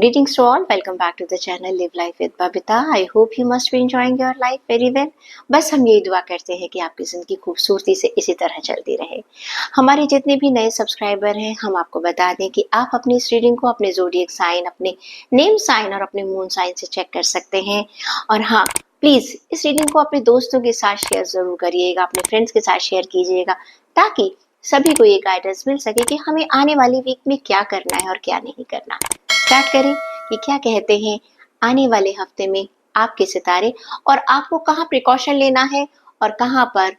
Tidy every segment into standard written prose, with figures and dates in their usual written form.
Greetings to all. Welcome back to the channel Live Life with Babita. I hope you must be enjoying your life very well. बस हम यही दुआ करते हैं कि आपकी ज़िंदगी खूबसूरती से इसी तरह चलती रहे। हमारे जितने भी नए सब्सक्राइबर हैं, हम आपको बता दें कि आप अपनी इस रीडिंग को अपने ज़ोडिएक साइन, अपने नेम साइन और अपने मून साइन से चेक कर सकते हैं। और हाँ, प्लीज़ इस रीडिंग को अपने दोस्तों के साथ शेयर ज़रूर करिएगा, अपने फ्रेंड्स के साथ शेयर कीजिएगा, ताकि सभी को ये गाइडेंस मिल सके कि हमें आने वाली वीक में क्या करना है और क्या नहीं करना। स्टार्ट करें कि क्या कहते हैं आने वाले हफ्ते में आपके सितारे, और आपको कहाँ प्रिकॉशन लेना है और कहाँ पर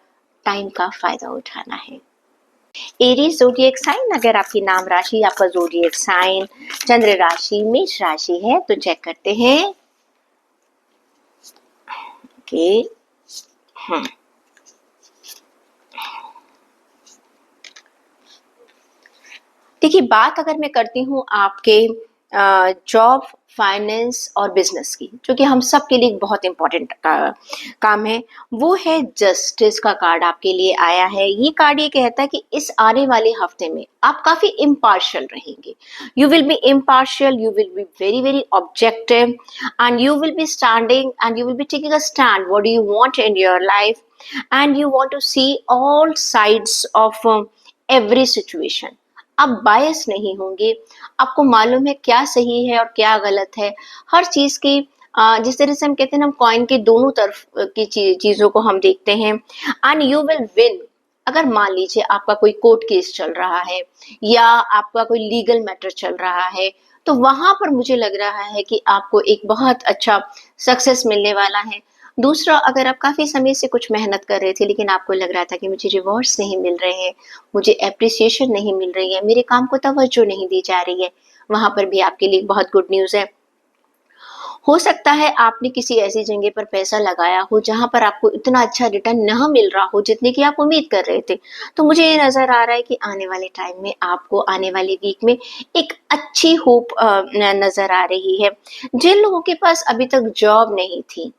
टाइम का फायदा उठाना है। एरीज ज़ोडिएक साइन, अगर आपकी नाम राशि, आपका ज़ोडिएक साइन चंद्र राशि मेष राशि है तो चेक करते हैं। ओके, देखिए, बात अगर मैं करती हूँ आपके जॉब, फाइनेंस और बिजनेस की, जो कि हम सब के लिए बहुत इम्पोर्टेंट काम है, वो है जस्टिस का कार्ड आपके लिए आया है। ये कार्ड ये कहता है कि इस आने वाले हफ्ते में आप काफी इम्पार्शियल रहेंगे। You will be impartial, you will be very very objective and you will be standing and you will be taking a stand what do you want in your life and you want to see all sides of every situation. आप bias नहीं होंगे, आपको मालूम है क्या सही है और क्या गलत है। हर चीज की जिस तरह से हम कहते हैं ना, हम कॉइन के दोनों तरफ की चीजों को हम देखते हैं। And you will win. अगर मान लीजिए आपका कोई कोर्ट केस चल रहा है या आपका कोई लीगल मैटर चल रहा है, तो वहां पर मुझे लग रहा है कि आपको एक बहुत अच्छा सक्सेस मिलने वाला है। दूसरा, अगर आप काफी समय से कुछ मेहनत कर रहे थे लेकिन आपको लग रहा था कि मुझे रिवॉर्ड्स नहीं मिल रहे हैं, मुझे एप्रिसिएशन नहीं मिल रही है, मेरे काम को तवज्जो नहीं दी जा रही है, वहां पर भी आपके लिए बहुत गुड न्यूज है। हो सकता है आपने किसी ऐसी जगह पर पैसा लगाया हो जहां पर आपको इतना अच्छा रिटर्न न मिल रहा हो जितने की आप उम्मीद कर रहे थे। तो मुझे ये नजर आ रहा है कि आने वाले टाइम में आपको, आने वाली वीक में एक अच्छी होप नजर आ रही है। जिन लोगों के पास अभी तक जॉब नहीं थी,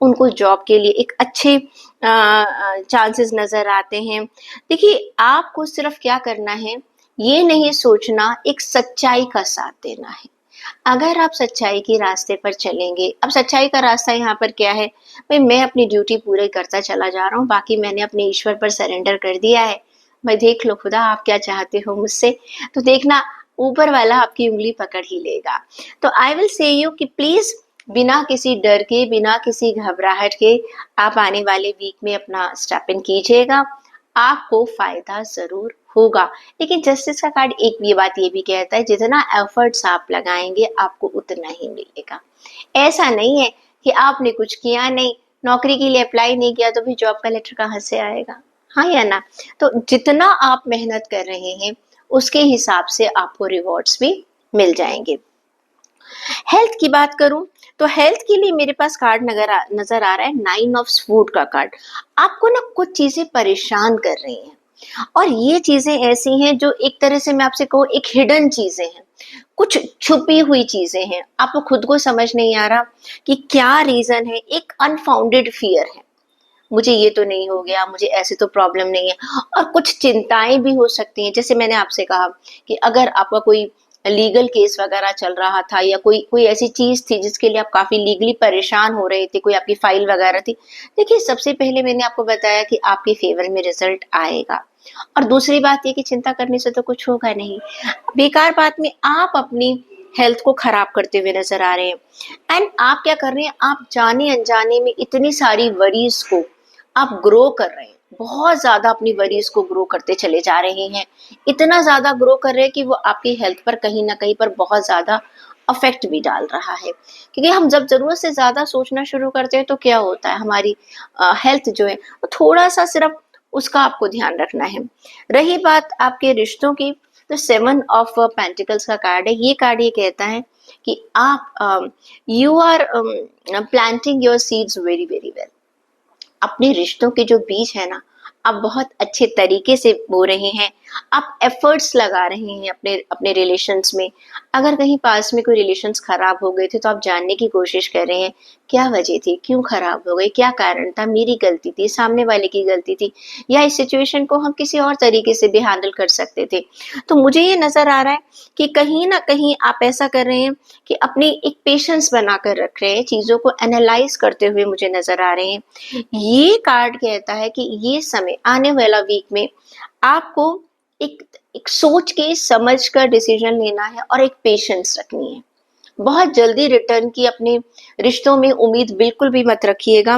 उनको जॉब के लिए एक अच्छे चांसेस नजर आते हैं। देखिए, आपको सिर्फ क्या करना है, ये नहीं सोचना, एक सच्चाई का साथ देना है। अगर आप सच्चाई के रास्ते पर चलेंगे, अब सच्चाई का रास्ता यहाँ पर क्या है, भाई मैं अपनी ड्यूटी पूरी करता चला जा रहा हूँ, बाकी मैंने अपने ईश्वर पर सरेंडर कर दिया है। भाई देख लो खुदा, आप क्या चाहते हो मुझसे, तो देखना ऊपर वाला आपकी उंगली पकड़ ही लेगा। तो आई विल से यू कि प्लीज, बिना किसी डर के, बिना किसी घबराहट के, आप आने वाले वीक में अपना स्टेप इन कीजिएगा, आपको फायदा जरूर होगा। लेकिन जस्टिस का कार्ड एक ये बात ये भी कहता है, जितना एफर्ट्स आप लगाएंगे आपको उतना ही मिलेगा। ऐसा नहीं है कि आपने कुछ किया नहीं, नौकरी के लिए अप्लाई नहीं किया तो भी जॉब का लेटर कहाँ से आएगा, हाँ या ना। तो जितना आप मेहनत कर रहे हैं उसके हिसाब से आपको रिवॉर्ड्स भी मिल जाएंगे। हेल्थ की बात करूं तो हेल्थ के लिए मेरे पास कार्ड नजर आ रहा है 9 ऑफ स्वॉर्ड का कार्ड। आपको ना कुछ चीजें परेशान कर रही हैं, और ये चीजें ऐसी हैं जो एक तरह से मैं आपसे कहूँ एक हिडन चीजें हैं, कुछ छुपी हुई चीजें हैं। आपको खुद को समझ नहीं आ रहा कि क्या रीजन है, एक अनफाउंडेड फियर है, मुझे ये तो नहीं हो गया, मुझे ऐसे तो प्रॉब्लम नहीं है। और कुछ चिंताएं भी हो सकती हैं, जैसे मैंने आपसे कहा कि अगर आपका कोई लीगल केस वगैरह चल रहा था या कोई कोई ऐसी चीज थी जिसके लिए आप काफी लीगली परेशान हो रहे थे, कोई आपकी फाइल वगैरह थी, देखिए सबसे पहले मैंने आपको बताया कि आपके फेवर में रिजल्ट आएगा। और दूसरी बात ये कि चिंता करने से तो कुछ होगा नहीं, बेकार बात में आप अपनी हेल्थ को खराब करते हुए नजर आ रहे हैं। एंड आप क्या कर रहे हैं, आप जाने अनजाने में इतनी सारी वरीज को आप ग्रो कर रहे हैं, बहुत ज्यादा अपनी वरीज को ग्रो करते चले जा रहे हैं। इतना ज्यादा ग्रो कर रहे हैं कि वो आपकी हेल्थ पर कहीं ना कहीं पर बहुत ज्यादा अफेक्ट भी डाल रहा है। क्योंकि हम जब जरूरत से ज्यादा सोचना शुरू करते हैं तो क्या होता है, हमारी हेल्थ जो है वो थोड़ा सा, सिर्फ उसका आपको ध्यान रखना है। रही बात आपके रिश्तों की, तो 7 ऑफ पेंटिकल्स का कार्ड है। ये कार्ड ये कहता है कि आप you are planting your seeds very very well. अपने रिश्तों के जो बीज है ना, आप बहुत अच्छे तरीके से बो रहे हैं, आप एफर्ट्स लगा रहे हैं अपने अपने रिलेशंस में। अगर कहीं पास में कोई रिलेशंस खराब हो गए थे तो आप जानने की कोशिश कर रहे हैं क्या वजह थी, क्यों खराब हो गई, क्या कारण था, मेरी गलती थी, सामने वाले की गलती थी, या इस सिचुएशन को हम किसी और तरीके से भी हैंडल कर सकते थे। तो मुझे ये नज़र आ रहा है कि कहीं न कहीं आप ऐसा कर रहे हैं कि अपनी एक पेशेंस बनाकर रख रहे हैं, चीज़ों को एनालाइज़ करते हुए मुझे नज़र आ रहे हैं। ये कार्ड कहता है कि ये समय आने वाला वीक में आपको एक एक सोच के समझ कर डिसीजन लेना है और एक पेशेंस रखनी है। बहुत जल्दी रिटर्न की अपने रिश्तों में उम्मीद बिल्कुल भी मत रखिएगा।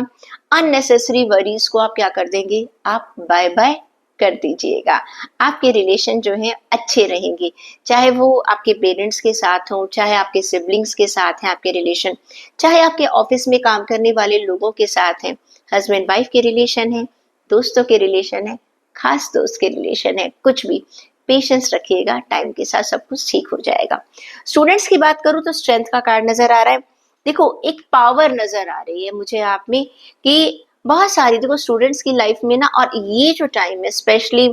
अननेसेसरी वरीज को आप क्या कर देंगे, आप बाय बाय कर दीजिएगा। आपके रिलेशन जो हैं अच्छे रहेंगे, चाहे वो आपके पेरेंट्स के साथ हों, चाहे आपके सिबलिंग्स के साथ हैं आपके रिलेशन, चाहे आपके ऑफिस में काम करने वाले लोगों के साथ हैं, हस्बैंड वाइफ के रिलेशन है, दोस्तों के रिलेशन है, खास दोस्त के रिलेशन है, कुछ भी पेशेंस रखिएगा, टाइम के साथ सब कुछ ठीक हो जाएगा। स्टूडेंट्स की बात करूँ तो स्ट्रेंथ का कार्ड नज़र आ रहा है। देखो एक पावर नज़र आ रही है मुझे आप में कि बहुत सारी देखो स्टूडेंट्स की लाइफ में ना, और ये जो टाइम है स्पेशली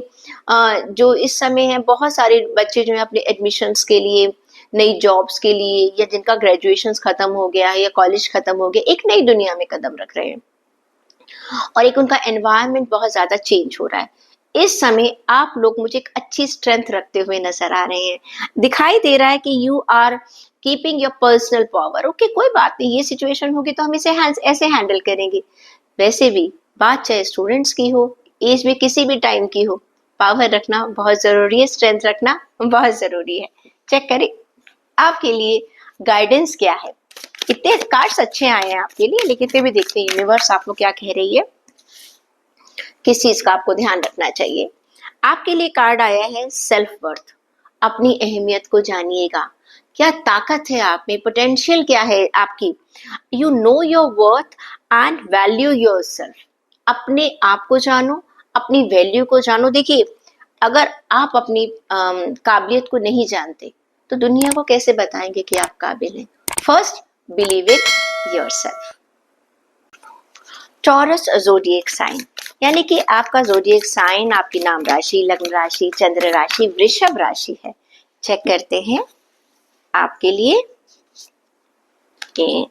जो इस समय है, बहुत सारे बच्चे जो है अपने एडमिशन्स के लिए, नई जॉब्स के लिए, या जिनका ग्रेजुएशंस खत्म हो गया है या कॉलेज खत्म हो गया, एक नई दुनिया में कदम रख रहे हैं और एक उनका एनवायरनमेंट बहुत ज़्यादा चेंज हो रहा है। इस समय आप लोग मुझे एक अच्छी स्ट्रेंथ रखते हुए नज़र आ रहे हैं। दिखाई दे रहा है कि you are keeping your personal power. Okay, कोई बात नहीं, ये सिचुएशन होगी तो हम इसे ऐसे हैंडल करेंगे। वैसे भी बात चाहे स्टूडेंट्स की हो, एज में किसी भी टाइम की हो, पावर रखना बहुत ज़रूरी है, स्ट्रेंथ रखना बहुत ज़रूरी है। चेक करें आपके लिए गाइडेंस क्या है। इतने कार्ड्स अच्छे आए हैं आपके लिए, लेकिन फिर भी देखते हैं यूनिवर्स आपको क्या कह रही है, किस चीज का आपको ध्यान रखना चाहिए। आपके लिए कार्ड आया है सेल्फ वर्थ। अपनी अहमियत को जानिएगा, क्या ताकत है आप में, पोटेंशियल क्या है आपकी। You know your worth and value your self. अपने आप को जानो, अपनी वैल्यू को जानो। देखिए अगर आप अपनी काबिलियत को नहीं जानते तो दुनिया को कैसे बताएंगे कि आप काबिल हैं। First believe in yourself. Taurus zodiac sign, यानी कि आपका ज़ोडिएक साइन, आपकी नाम राशि, लग्न राशि, चंद्र राशि वृषभ राशि है। चेक करते हैं आपके लिए कि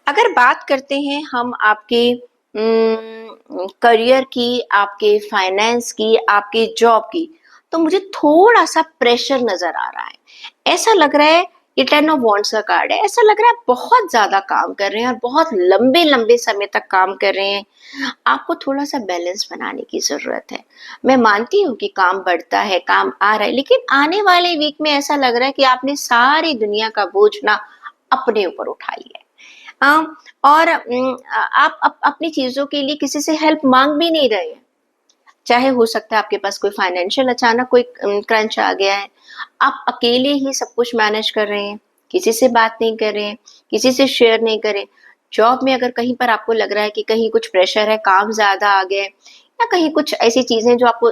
अगर बात करते हैं हम आपके करियर की, आपके फाइनेंस की, आपके जॉब की, तो मुझे थोड़ा सा प्रेशर नजर आ रहा है। ऐसा लग रहा है, ये 10 ऑफ वॉन्ड्स का कार्ड है, ऐसा लग रहा है बहुत ज्यादा काम कर रहे हैं और बहुत लंबे लंबे समय तक काम कर रहे हैं। आपको थोड़ा सा बैलेंस बनाने की जरूरत है। मैं मानती हूँ कि काम बढ़ता है, काम आ रहा है, लेकिन आने वाले वीक में ऐसा लग रहा है कि आपने सारी दुनिया का बोझ ना अपने ऊपर उठा लिया है। और आप अपनी चीजों के लिए किसी से हेल्प मांग भी नहीं रहे हैं। चाहे हो सकता है आपके पास कोई फाइनेंशियल अचानक कोई क्रंच आ गया है, आप अकेले ही सब कुछ मैनेज कर रहे हैं, किसी से बात नहीं कर रहे हैं, किसी से शेयर नहीं कर रहे। जॉब में अगर कहीं पर आपको लग रहा है कि कहीं कुछ प्रेशर है, काम ज्यादा आ गया है, या कहीं कुछ ऐसी चीजें जो आपको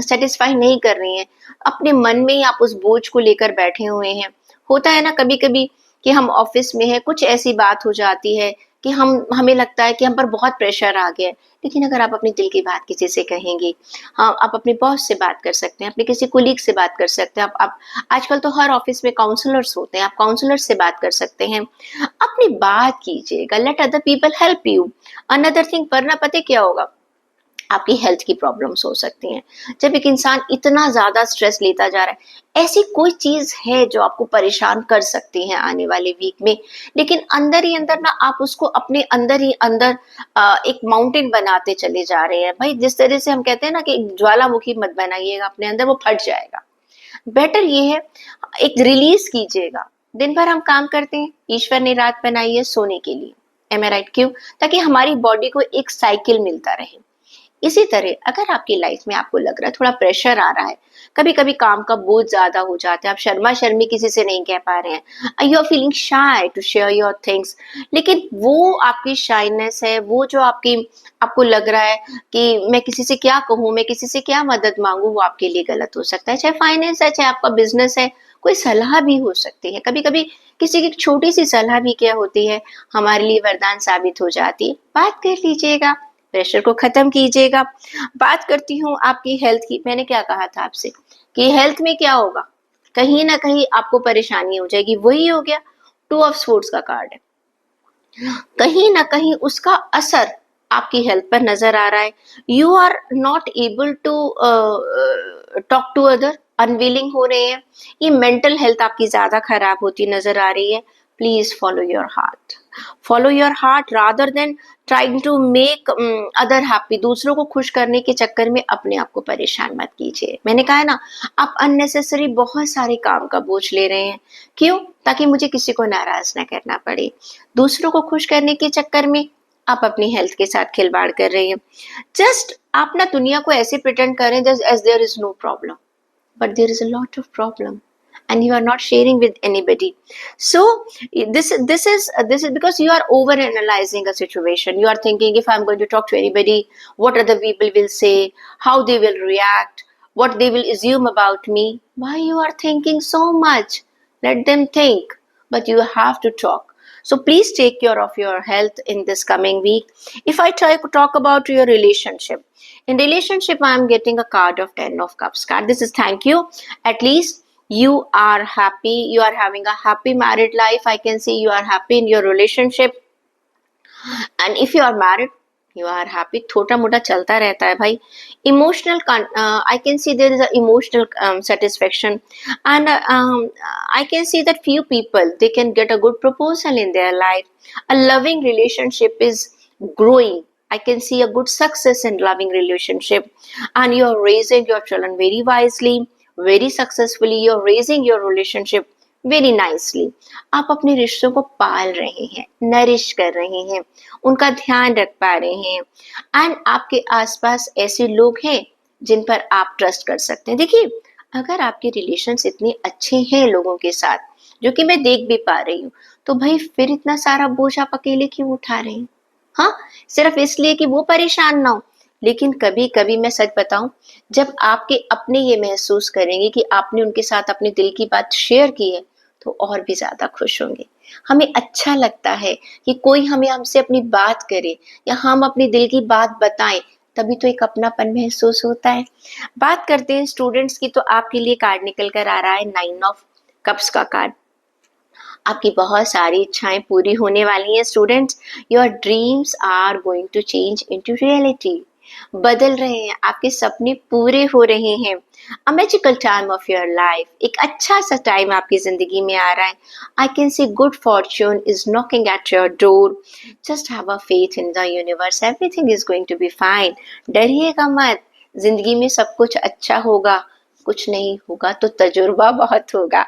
सेटिस्फाई नहीं कर रही हैं, अपने मन में ही आप उस बोझ को लेकर बैठे हुए हैं। होता है ना कभी कभी कि हम ऑफिस में है, कुछ ऐसी बात हो जाती है कि हमें लगता है कि हम पर बहुत प्रेशर आ गया है। लेकिन अगर आप अपनी दिल की बात किसी से कहेंगे, हाँ, आप अपने बॉस से बात कर सकते हैं, अपने किसी कोलीग से बात कर सकते हैं। आप आजकल तो हर ऑफिस में काउंसलर्स होते हैं, आप काउंसलर से बात कर सकते हैं। अपनी बात कीजिएगा, let other people help you. Another thing, वरना पता है क्या होगा, आपकी हेल्थ की प्रॉब्लम्स हो सकती हैं। जब एक इंसान इतना ज्यादा स्ट्रेस लेता जा रहा है, ऐसी कोई चीज है जो आपको परेशान कर सकती है आने वाले वीक में, लेकिन अंदर ही अंदर ना आप उसको अपने अंदर ही अंदर एक माउंटेन बनाते चले जा रहे हैं। भाई जिस तरह से हम कहते हैं ना कि ज्वालामुखी मत बनाइएगा अपने अंदर, वो फट जाएगा। बेटर ये है एक रिलीज कीजिएगा। दिन भर हम काम करते हैं, ईश्वर ने रात बनाई है सोने के लिए, एम आई राइट? क्यों? ताकि हमारी बॉडी को एक साइकिल मिलता रहे। इसी तरह अगर आपकी लाइफ में आपको लग रहा है थोड़ा प्रेशर आ रहा है, कभी कभी काम का बोझ ज्यादा हो जाता है, आप शर्मा शर्मी किसी से नहीं कह पा रहे हैं, you are feeling shy to share your things, लेकिन वो आपकी शाइनेस है, वो जो आपकी आपको लग रहा है कि मैं किसी से क्या कहूँ, मैं किसी से क्या मदद मांगू, वो आपके लिए गलत हो सकता है। चाहे फाइनेंस है, चाहे आपका बिजनेस है, कोई सलाह भी हो सकती है। कभी-कभी किसी की छोटी सी सलाह भी क्या होती है, हमारे लिए वरदान साबित हो जाती है। बात कर लीजिएगा, प्रेशर को खत्म कीजिएगा। बात करती हूँ आपकी हेल्थ की। मैंने क्या कहा था आपसे कि हेल्थ में क्या होगा, कहीं ना कहीं आपको परेशानी हो जाएगी। वही हो गया, टू ऑफ स्वॉर्ड्स का कार्ड है। कहीं ना कहीं उसका असर आपकी हेल्थ पर नजर आ रहा है। You are not able to talk to other, unwilling हो रहे हैं। ये मेंटल हेल्थ आपकी ज्यादा खराब होती नजर आ रही है। Please follow your heart, follow your heart rather than trying to make other happy. दूसरों को खुश करने के चक्कर में अपने आप को परेशान मत कीजिए। मैंने कहा है ना, आप अननेसेसरी बहुत सारे काम का बोझ ले रहे हैं। क्यों? ताकि मुझे किसी को नाराज ना करना पड़े। दूसरों को खुश करने के चक्कर में आप अपनी हेल्थ के साथ खिलवाड़ कर रहे हैं। जस्ट आप ना दुनिया को ऐसे प्रिटेंड करें just as there is no problem, but there is a lot of problem and you are not sharing with anybody. So this is because you are over analyzing a situation. You are thinking, if I'm going to talk to anybody, what other people will say, how they will react, what they will assume about me. Why you are thinking so much? Let them think, but you have to talk. So please take care of your health in this coming week. If I try to talk about your relationship, in relationship I am getting a card of 10 of cups card. This is thank you. At least you are happy, you are having a happy married life. I can see you are happy in your relationship. And if you are married, you are happy. छोटा मोटा चलता रहता है भाई. Emotional I can see there is a emotional satisfaction. And I can see that few people, they can get a good proposal in their life. A loving relationship is growing. I can see a good success in loving relationship. And you are raising your children very wisely, very successfully. You are raising your relationship very nicely. आप अपने रिश्तों को पाल रहे हैं, nourish कर रहे हैं, उनका ध्यान रख पा रहे हैं. एंड आपके आसपास ऐसे लोग हैं जिन पर आप ट्रस्ट कर सकते हैं. देखिए, अगर आपके रिलेशंस इतने अच्छे हैं लोगों के साथ, जो कि मैं देख भी पा रही हूँ, तो भाई फिर इतना सारा बोझ आप अकेले क्यों उठा रहे हैं? हाँ, सिर्फ इसलिए कि वो परेशान ना हो. लेकिन कभी कभी मैं सच बताऊं, जब आपके अपने ये महसूस करेंगे कि आपने उनके साथ अपने दिल की बात शेयर की है, तो और भी ज्यादा खुश होंगे. हमें अच्छा लगता है कि कोई हमें हमसे अपनी बात करे या हम अपने दिल की बात बताएं, तभी तो एक अपनापन महसूस होता है. बात करते हैं स्टूडेंट्स की, तो आपके लिए कार्ड निकल कर आ रहा है 9 ऑफ कप्स का कार्ड. आपकी बहुत सारी इच्छाएं पूरी होने वाली हैं students. Your dreams are going to change into reality. बदल रहे हैं, आपके सपने पूरे हो रहे हैं. A magical time of your life, एक अच्छा सा टाइम आपकी जिंदगी में आ रहा है. I can see good fortune is knocking at your door. Just have a faith in the universe, everything is going to be fine. डरिएगा मत, जिंदगी में सब कुछ अच्छा होगा. कुछ नहीं होगा तो तजुर्बा बहुत होगा.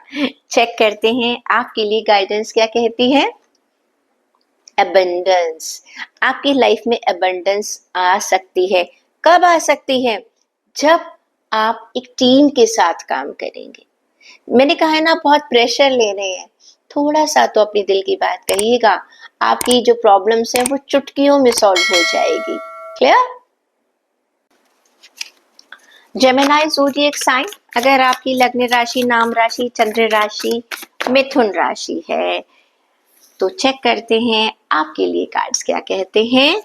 चेक करते हैं आपके लिए गाइडेंस क्या कहती है. अबंडेंस. आपकी लाइफ में अबंडेंस आ सकती है. कब आ सकती है? जब आप एक टीम के साथ काम करेंगे. मैंने कहा है ना, बहुत प्रेशर ले रहे हैं, थोड़ा सा तो अपने दिल की बात कहिएगा. आपकी जो प्रॉब्लम्स हैं वो चुटकियों में सॉल्व हो जाएगी. क्लियर? जेमिनी ज़ोडिएक साइन, अगर आपकी लग्न राशि, नाम राशि, चंद्र राशि मिथुन राशि है, तो चेक करते हैं आपके लिए कार्ड्स क्या कहते हैं.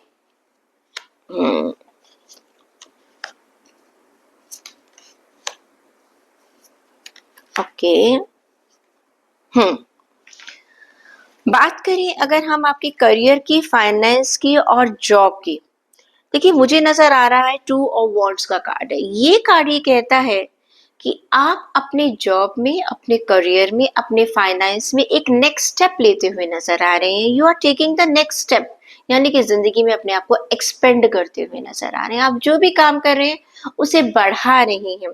ओके. बात करें अगर हम आपके करियर की, फाइनेंस की और जॉब की. देखिए, मुझे नजर आ रहा है 2 ऑफ वॉन्ड्स का कार्ड है. ये कार्ड ये कहता है कि आप अपने जॉब में, अपने करियर में, अपने फाइनेंस में एक नेक्स्ट स्टेप लेते हुए नजर आ रहे हैं. You are taking the next step, यानी कि जिंदगी में अपने आप को एक्सपेंड करते हुए नजर आ रहे हैं. आप जो भी काम कर रहे हैं उसे बढ़ा रहे हैं.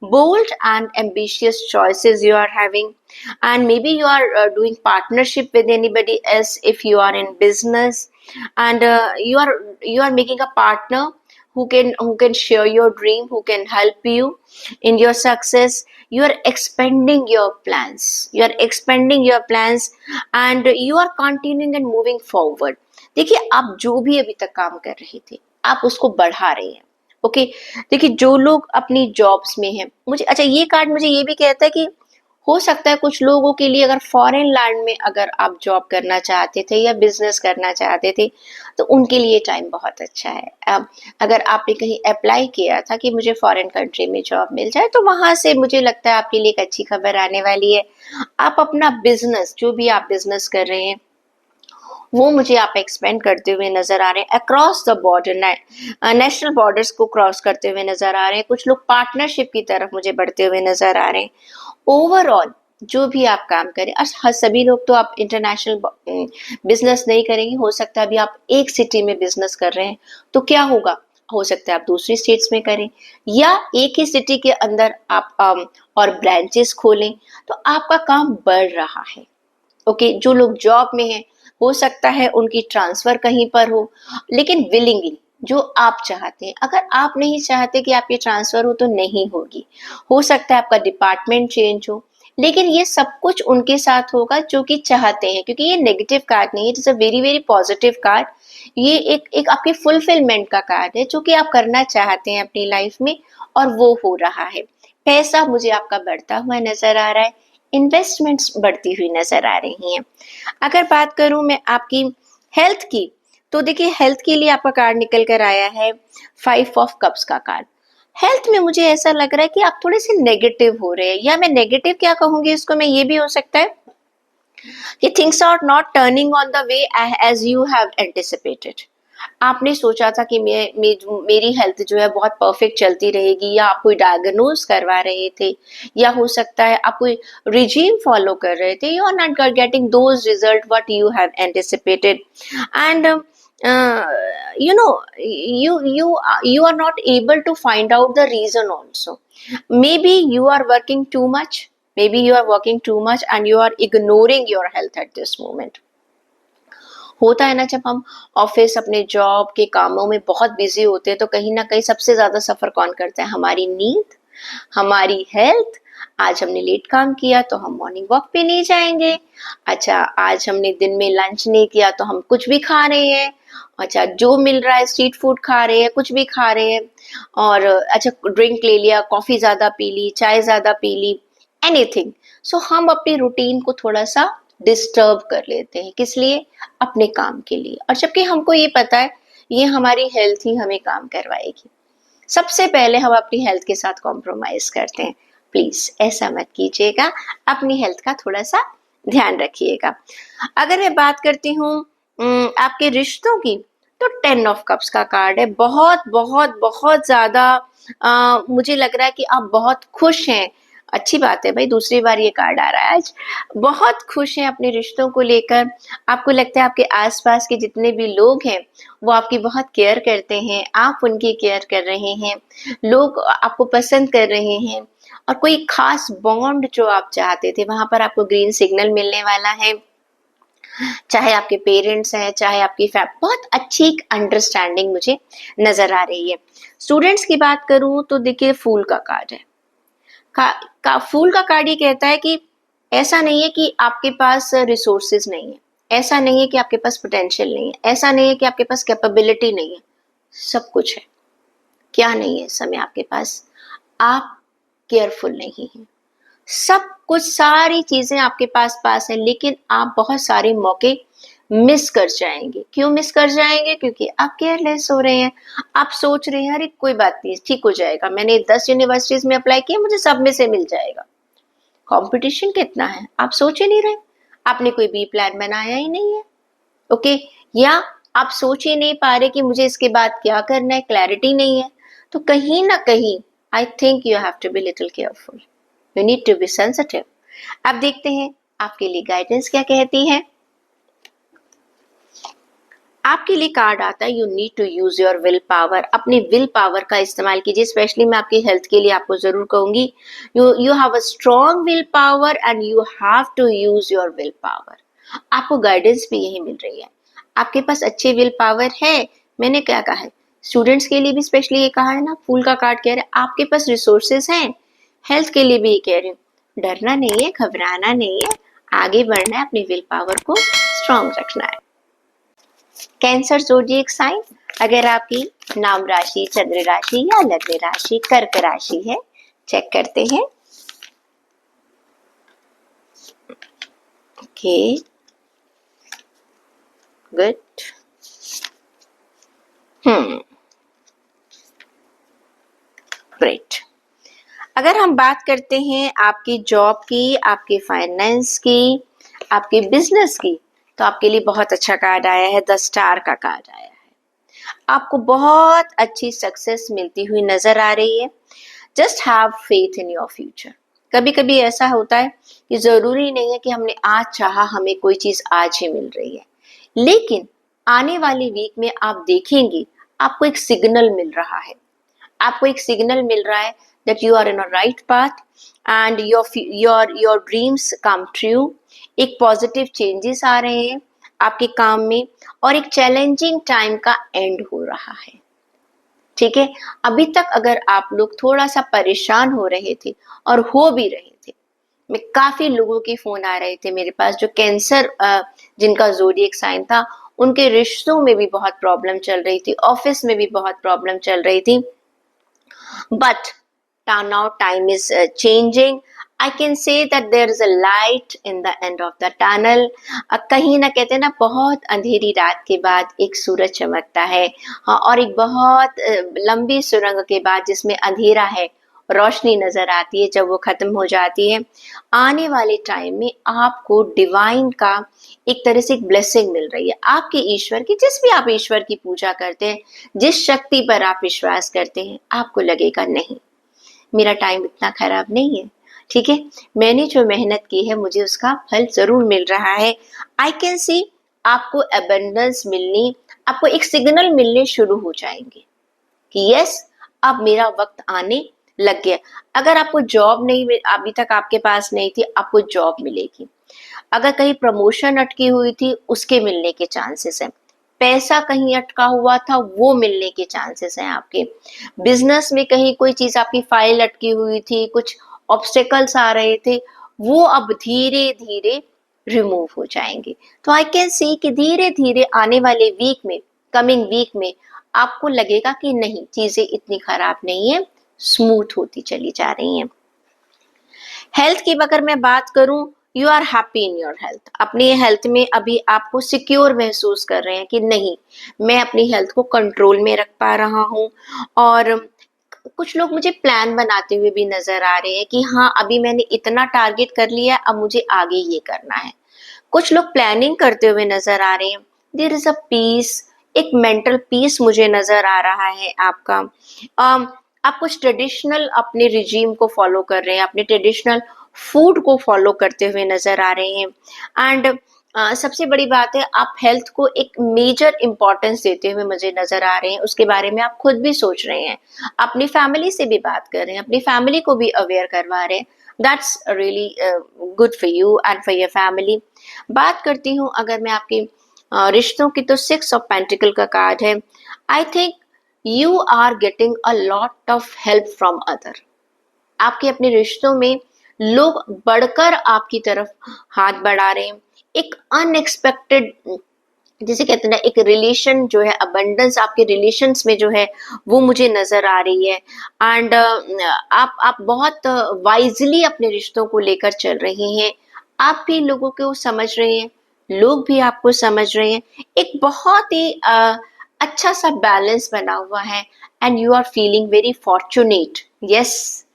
bold and ambitious choices you are having, and maybe you are doing partnership with anybody else if you are in business, and you are making a partner who can share your dream, who can help you in your success. You are expanding your plans, and you are continuing and moving forward. देखिए, आप जो भी अभी तक काम कर रहे थे, आप उसको बढ़ा रहे हैं. ओके. देखिए, जो लोग अपनी जॉब्स में हैं, मुझे अच्छा, ये कार्ड मुझे ये भी कहता है कि हो सकता है कुछ लोगों के लिए अगर फॉरेन लैंड में अगर आप जॉब करना चाहते थे या बिजनेस करना चाहते थे, तो उनके लिए टाइम बहुत अच्छा है। अब अगर आपने कहीं अप्लाई किया था कि मुझे फॉरेन कंट्री में जॉब मिल जाए, तो वहां से मुझे लगता है आपके लिए एक अच्छी खबर आने वाली है। आप अपना बिजनेस, जो भी आप बिजनेस कर रहे हैं, वो मुझे आप एक्सपेंड करते हुए नजर आ रहे हैं across the border, national borders को क्रॉस करते हुए नजर आ रहे हैं। कुछ लोग पार्टनरशिप की तरफ मुझे बढ़ते हुए नजर आ रहे हैं। ओवरऑल जो भी आप काम करें, और सभी लोग तो आप इंटरनेशनल बिजनेस नहीं करेंगे। हो सकता है अभी आप एक सिटी में बिजनेस कर रहे हैं, तो क्या होगा, हो सकता है आप दूसरी स्टेट्स में करें, या एक ही सिटी के अंदर आप और ब्रांचेस खोलें, तो आपका काम बढ़ रहा है। ओके, जो लोग जॉब में हैं, हो सकता है उनकी ट्रांसफर कहीं पर हो, लेकिन विलिंगली जो आप चाहते हैं। अगर आप नहीं चाहते कि आपकी ट्रांसफर हो, तो नहीं होगी। हो सकता है आपका डिपार्टमेंट चेंज हो, लेकिन ये सब कुछ उनके साथ होगा जो कि चाहते हैं, क्योंकि ये नेगेटिव कार्ड नहीं है, it's a very very positive card. ये एक आपके फुलफिलमेंट का कार्ड है, जो कि आप करना चाहते हैं अपनी लाइफ में, और वो हो रहा है। पैसा मुझे आपका बढ़ता हुआ नजर आ रहा है, इन्वेस्टमेंट्स बढ़ती हुई नजर आ रही हैं। अगर बात करूं मैं आपकी हेल्थ की, तो देखिए हेल्थ के लिए आपका कार्ड निकल कर आया है 5 ऑफ कप्स का कार्ड। हेल्थ में मुझे ऐसा लग रहा है कि आप थोड़े से नेगेटिव हो रहे हैं, या मैं नेगेटिव क्या कहूंगी इसको, मैं ये भी हो सकता है कि things are not turning on the way as you have anticipated. आपने सोचा था कि मेरी हेल्थ जो है बहुत परफेक्ट चलती रहेगी, या आप कोई डायग्नोज करवा रहे थे, या हो सकता है आप कोई रिजीम फॉलो कर रहे थे, you are not getting those result what you have anticipated, and you are not able to find out the reason also. Maybe you are working too much, maybe you are working too much and you are ignoring your health at this moment. होता है ना, जब हम office अपने job के कामों में बहुत बिजी होते हैं, तो कहीं ना कहीं सबसे ज्यादा सफर कौन करता है, हमारी नींद, हमारी हेल्थ। आज हमने लेट काम किया तो हम मॉर्निंग वॉक पे नहीं जाएंगे। अच्छा, आज हमने दिन में लंच नहीं किया तो हम कुछ भी खा रहे हैं। अच्छा, जो मिल रहा है स्ट्रीट फूड खा रहे हैं, कुछ भी खा रहे हैं। और अच्छा, ड्रिंक ले लिया, कॉफी ज्यादा पी ली, चाय ज्यादा पी ली, एनीथिंग। सो हम अपनी रूटीन को थोड़ा सा डिस्टर्ब कर लेते हैं, किस लिए, अपने काम के लिए। और जबकि हमको ये पता है ये हमारी हेल्थ ही हमें काम करवाएगी। सबसे पहले हम अपनी हेल्थ के साथ कॉम्प्रोमाइज करते हैं। प्लीज ऐसा मत कीजिएगा, अपनी हेल्थ का थोड़ा सा ध्यान रखिएगा। अगर मैं बात करती हूँ आपके रिश्तों की, तो 10 ऑफ कप्स का कार्ड है। बहुत बहुत बहुत ज्यादा मुझे लग रहा है कि आप बहुत खुश हैं। अच्छी बात है भाई, दूसरी बार ये कार्ड आ रहा है आज। बहुत खुश हैं अपने रिश्तों को लेकर। आपको लगता है आपके आसपास के जितने भी लोग हैं, वो आपकी बहुत केयर करते हैं, आप उनकी केयर कर रहे हैं, लोग आपको पसंद कर रहे हैं, और कोई खास बॉन्ड जो आप चाहते थे, वहां पर आपको ग्रीन सिग्नल मिलने वाला है। चाहे आपके पेरेंट्स हैं, चाहे आपकी फैमिली, बहुत अच्छी एक अंडरस्टैंडिंग मुझे नजर आ रही है। स्टूडेंट्स की बात करूं तो देखिए फूल का कार्ड है। फूल का कार्ड ये कहता है कि ऐसा नहीं है कि आपके पास रिसोर्सेज नहीं है, ऐसा नहीं है कि आपके पास पोटेंशियल नहीं है, ऐसा नहीं है कि आपके पास कैपेबिलिटी नहीं है। सब कुछ है। क्या नहीं है इस समय आपके पास, आप केयरफुल नहीं हैं। सब कुछ, सारी चीजें आपके पास है, लेकिन आप बहुत सारे मौके मिस कर जाएंगे। क्यों मिस कर जाएंगे, क्योंकि आप केयरलेस हो रहे हैं। आप सोच रहे हैं अरे कोई बात नहीं, ठीक हो जाएगा, मैंने 10 यूनिवर्सिटीज में अप्लाई किया, मुझे सब में से मिल जाएगा। कंपटीशन कितना है आप सोच ही नहीं रहे, आपने कोई बी प्लान बनाया ही नहीं है। ओके, या आप सोच ही नहीं पा रहे कि मुझे इसके बाद क्या करना है, क्लैरिटी नहीं है। तो कहीं ना कहीं I think you have to be little careful, you need to be sensitive. अब देखते हैं आपके लिए गाइडेंस क्या कहती है। आपके लिए कार्ड आता है, you need to use your willpower. अपनी विल पावर का इस्तेमाल कीजिए। स्पेशली मैं आपकी हेल्थ के लिए आपको जरूर कहूंगी, you have a strong willpower and you have to use your willpower. आपको गाइडेंस भी यही मिल रही है, आपके पास अच्छी विल पावर है। मैंने क्या कहा है, स्टूडेंट्स के लिए भी स्पेशली ये कहा है ना, फूल का कार्ड कह रहे हैं आपके पास रिसोर्सेस हैं। हेल्थ के लिए भी ये कह रही हूँ, डरना नहीं है, घबराना नहीं है, आगे बढ़ना है, अपनी विल पावर को स्ट्रॉन्ग रखना है। कैंसर ज़ोडिएक साइन, अगर आपकी नाम राशि, चंद्र राशि या लग्न राशि कर्क राशि है, चेक करते हैं। Okay, good. ग्रेट। अगर हम बात करते हैं आपकी जॉब की, आपके फाइनेंस की, आपके बिजनेस की, तो आपके लिए बहुत अच्छा कार्ड आया है, 10 स्टार का कार्ड आया है। आपको बहुत अच्छी सक्सेस मिलती हुई नजर आ रही है। Just have faith in your future. कभी कभी ऐसा होता है कि जरूरी नहीं है कि हमने आज चाहा हमें कोई चीज आज ही मिल रही है, लेकिन आने वाली वीक में आप देखेंगे आपको एक सिग्नल मिल रहा है, आपको एक सिग्नल मिल रहा है that you are in a right path and your dreams come true। एक पॉजिटिव चेंजेस आ रहे हैं आपके काम में और एक चैलेंजिंग टाइम का एंड हो रहा है। ठीक है, अभी तक अगर आप लोग थोड़ा सा परेशान हो रहे थे और हो भी रहे थे, मैं काफी लोगों के फोन आ रहे थे मेरे पास जो कैंसर जिनका ज़ोडिएक साइन था, उनके रिश्तों में भी बहुत प्रॉब्लम चल रही थी, ऑफिस में भी बहुत प्रॉब्लम चल रही थी, but now time is changing। I can say that there is a light in the end of the tunnel। कहीं ना कहते हैं ना, बहुत अंधेरी रात के बाद एक सूरज चमकता है। हाँ, और एक बहुत लंबी सुरंग के बाद जिसमें अंधेरा है, रोशनी नजर आती है। जब वो खत्म हो जाती है, आने वाले टाइम में आपको डिवाइन का एक तरह से एक ब्लेसिंग मिल रही है, आपके ईश्वर की। जिस भी आप ईश्वर की पूजा करते हैं, जिस शक्ति पर आप विश्वास करते हैं, आपको लगेगा नहीं, मेरा टाइम इतना खराब नहीं है। ठीक है, मैंने जो मेहनत की है मुझे उसका फल जरूर मिल रहा है। आई कैन सी आपको अबंडेंस मिलनी, आपको एक सिग्नल मिलने शुरू हो जाएंगे कि यस, अब मेरा वक्त आने लग गया। अगर आपको जॉब नहीं, अभी तक आपके पास नहीं थी, आपको जॉब मिलेगी। अगर कहीं प्रमोशन अटकी हुई थी, उसके मिलने के चांसेस हैं। पैसा कहीं अटका हुआ था, वो मिलने के चांसेस हैं आपके। बिजनेस में कहीं कोई चीज आपकी फाइल अटकी हुई थी, कुछ ऑब्स्टेकल्स आ रहे थे, वो अब धीरे धीरे रिमूव हो जाएंगे। तो आई कैन सी कि धीरे धीरे आने वाले वीक में, कमिंग वीक में, आपको लगेगा कि नहीं, चीजें इतनी खराब नहीं है, स्मूथ होती चली जा रही हैं। हेल्थ की अगर मैं बात करूं, you are happy in your health. अपनी हेल्थ में अभी आपको सिक्योर महसूस कर रहे हैं कि नहीं, मैं अपनी हेल्थ को कंट्रोल में रख पा रहा हूं। और कुछ लोग मुझे प्लान बनाते हुए भी नजर आ रहे हैं कि हाँ, अभी मैंने इतना टारगेट कर लिया, अब मुझे आगे ये करना है। कुछ लोग प्लानिंग करते हुए नजर आ रहे हैं। देयर इज अ पीस, एक मेंटल पीस मुझे नजर आ रहा है आपका। आप कुछ ट्रेडिशनल अपने रिजीम को फॉलो कर रहे हैं, अपने ट्रेडिशनल फूड को फॉलो करते हुए नजर आ रहे हैं। एंड सबसे बड़ी बात है, आप हेल्थ को एक मेजर इंपॉर्टेंस देते हुए मुझे नजर आ रहे हैं। उसके बारे में आप खुद भी सोच रहे हैं, अपनी फैमिली से भी बात कर रहे हैं, अपनी फैमिली को भी अवेयर करवा रहे हैं। That's really good for you and for your family. बात करती हूँ अगर मैं आपके रिश्तों की, तो 6 ऑफ पेंटिकल का कार्ड है। I think you are getting a lot of help from other. आपके अपने रिश्तों में लोग बढ़कर आपकी तरफ हाथ बढ़ा रहे हैं। एक अनएक्सपेक्टेड, जिसे कहते हैं ना, एक रिलेशन जो है, अबंडेंस आपके रिलेशंस में जो है, वो मुझे नजर आ रही है। एंड आप बहुत वाइजली अपने रिश्तों को लेकर चल रहे हैं। आप भी लोगों को समझ रहे हैं, लोग भी आपको समझ रहे हैं। एक बहुत ही अच्छा सा बैलेंस बना हुआ है and you are feeling very fortunate. Yes,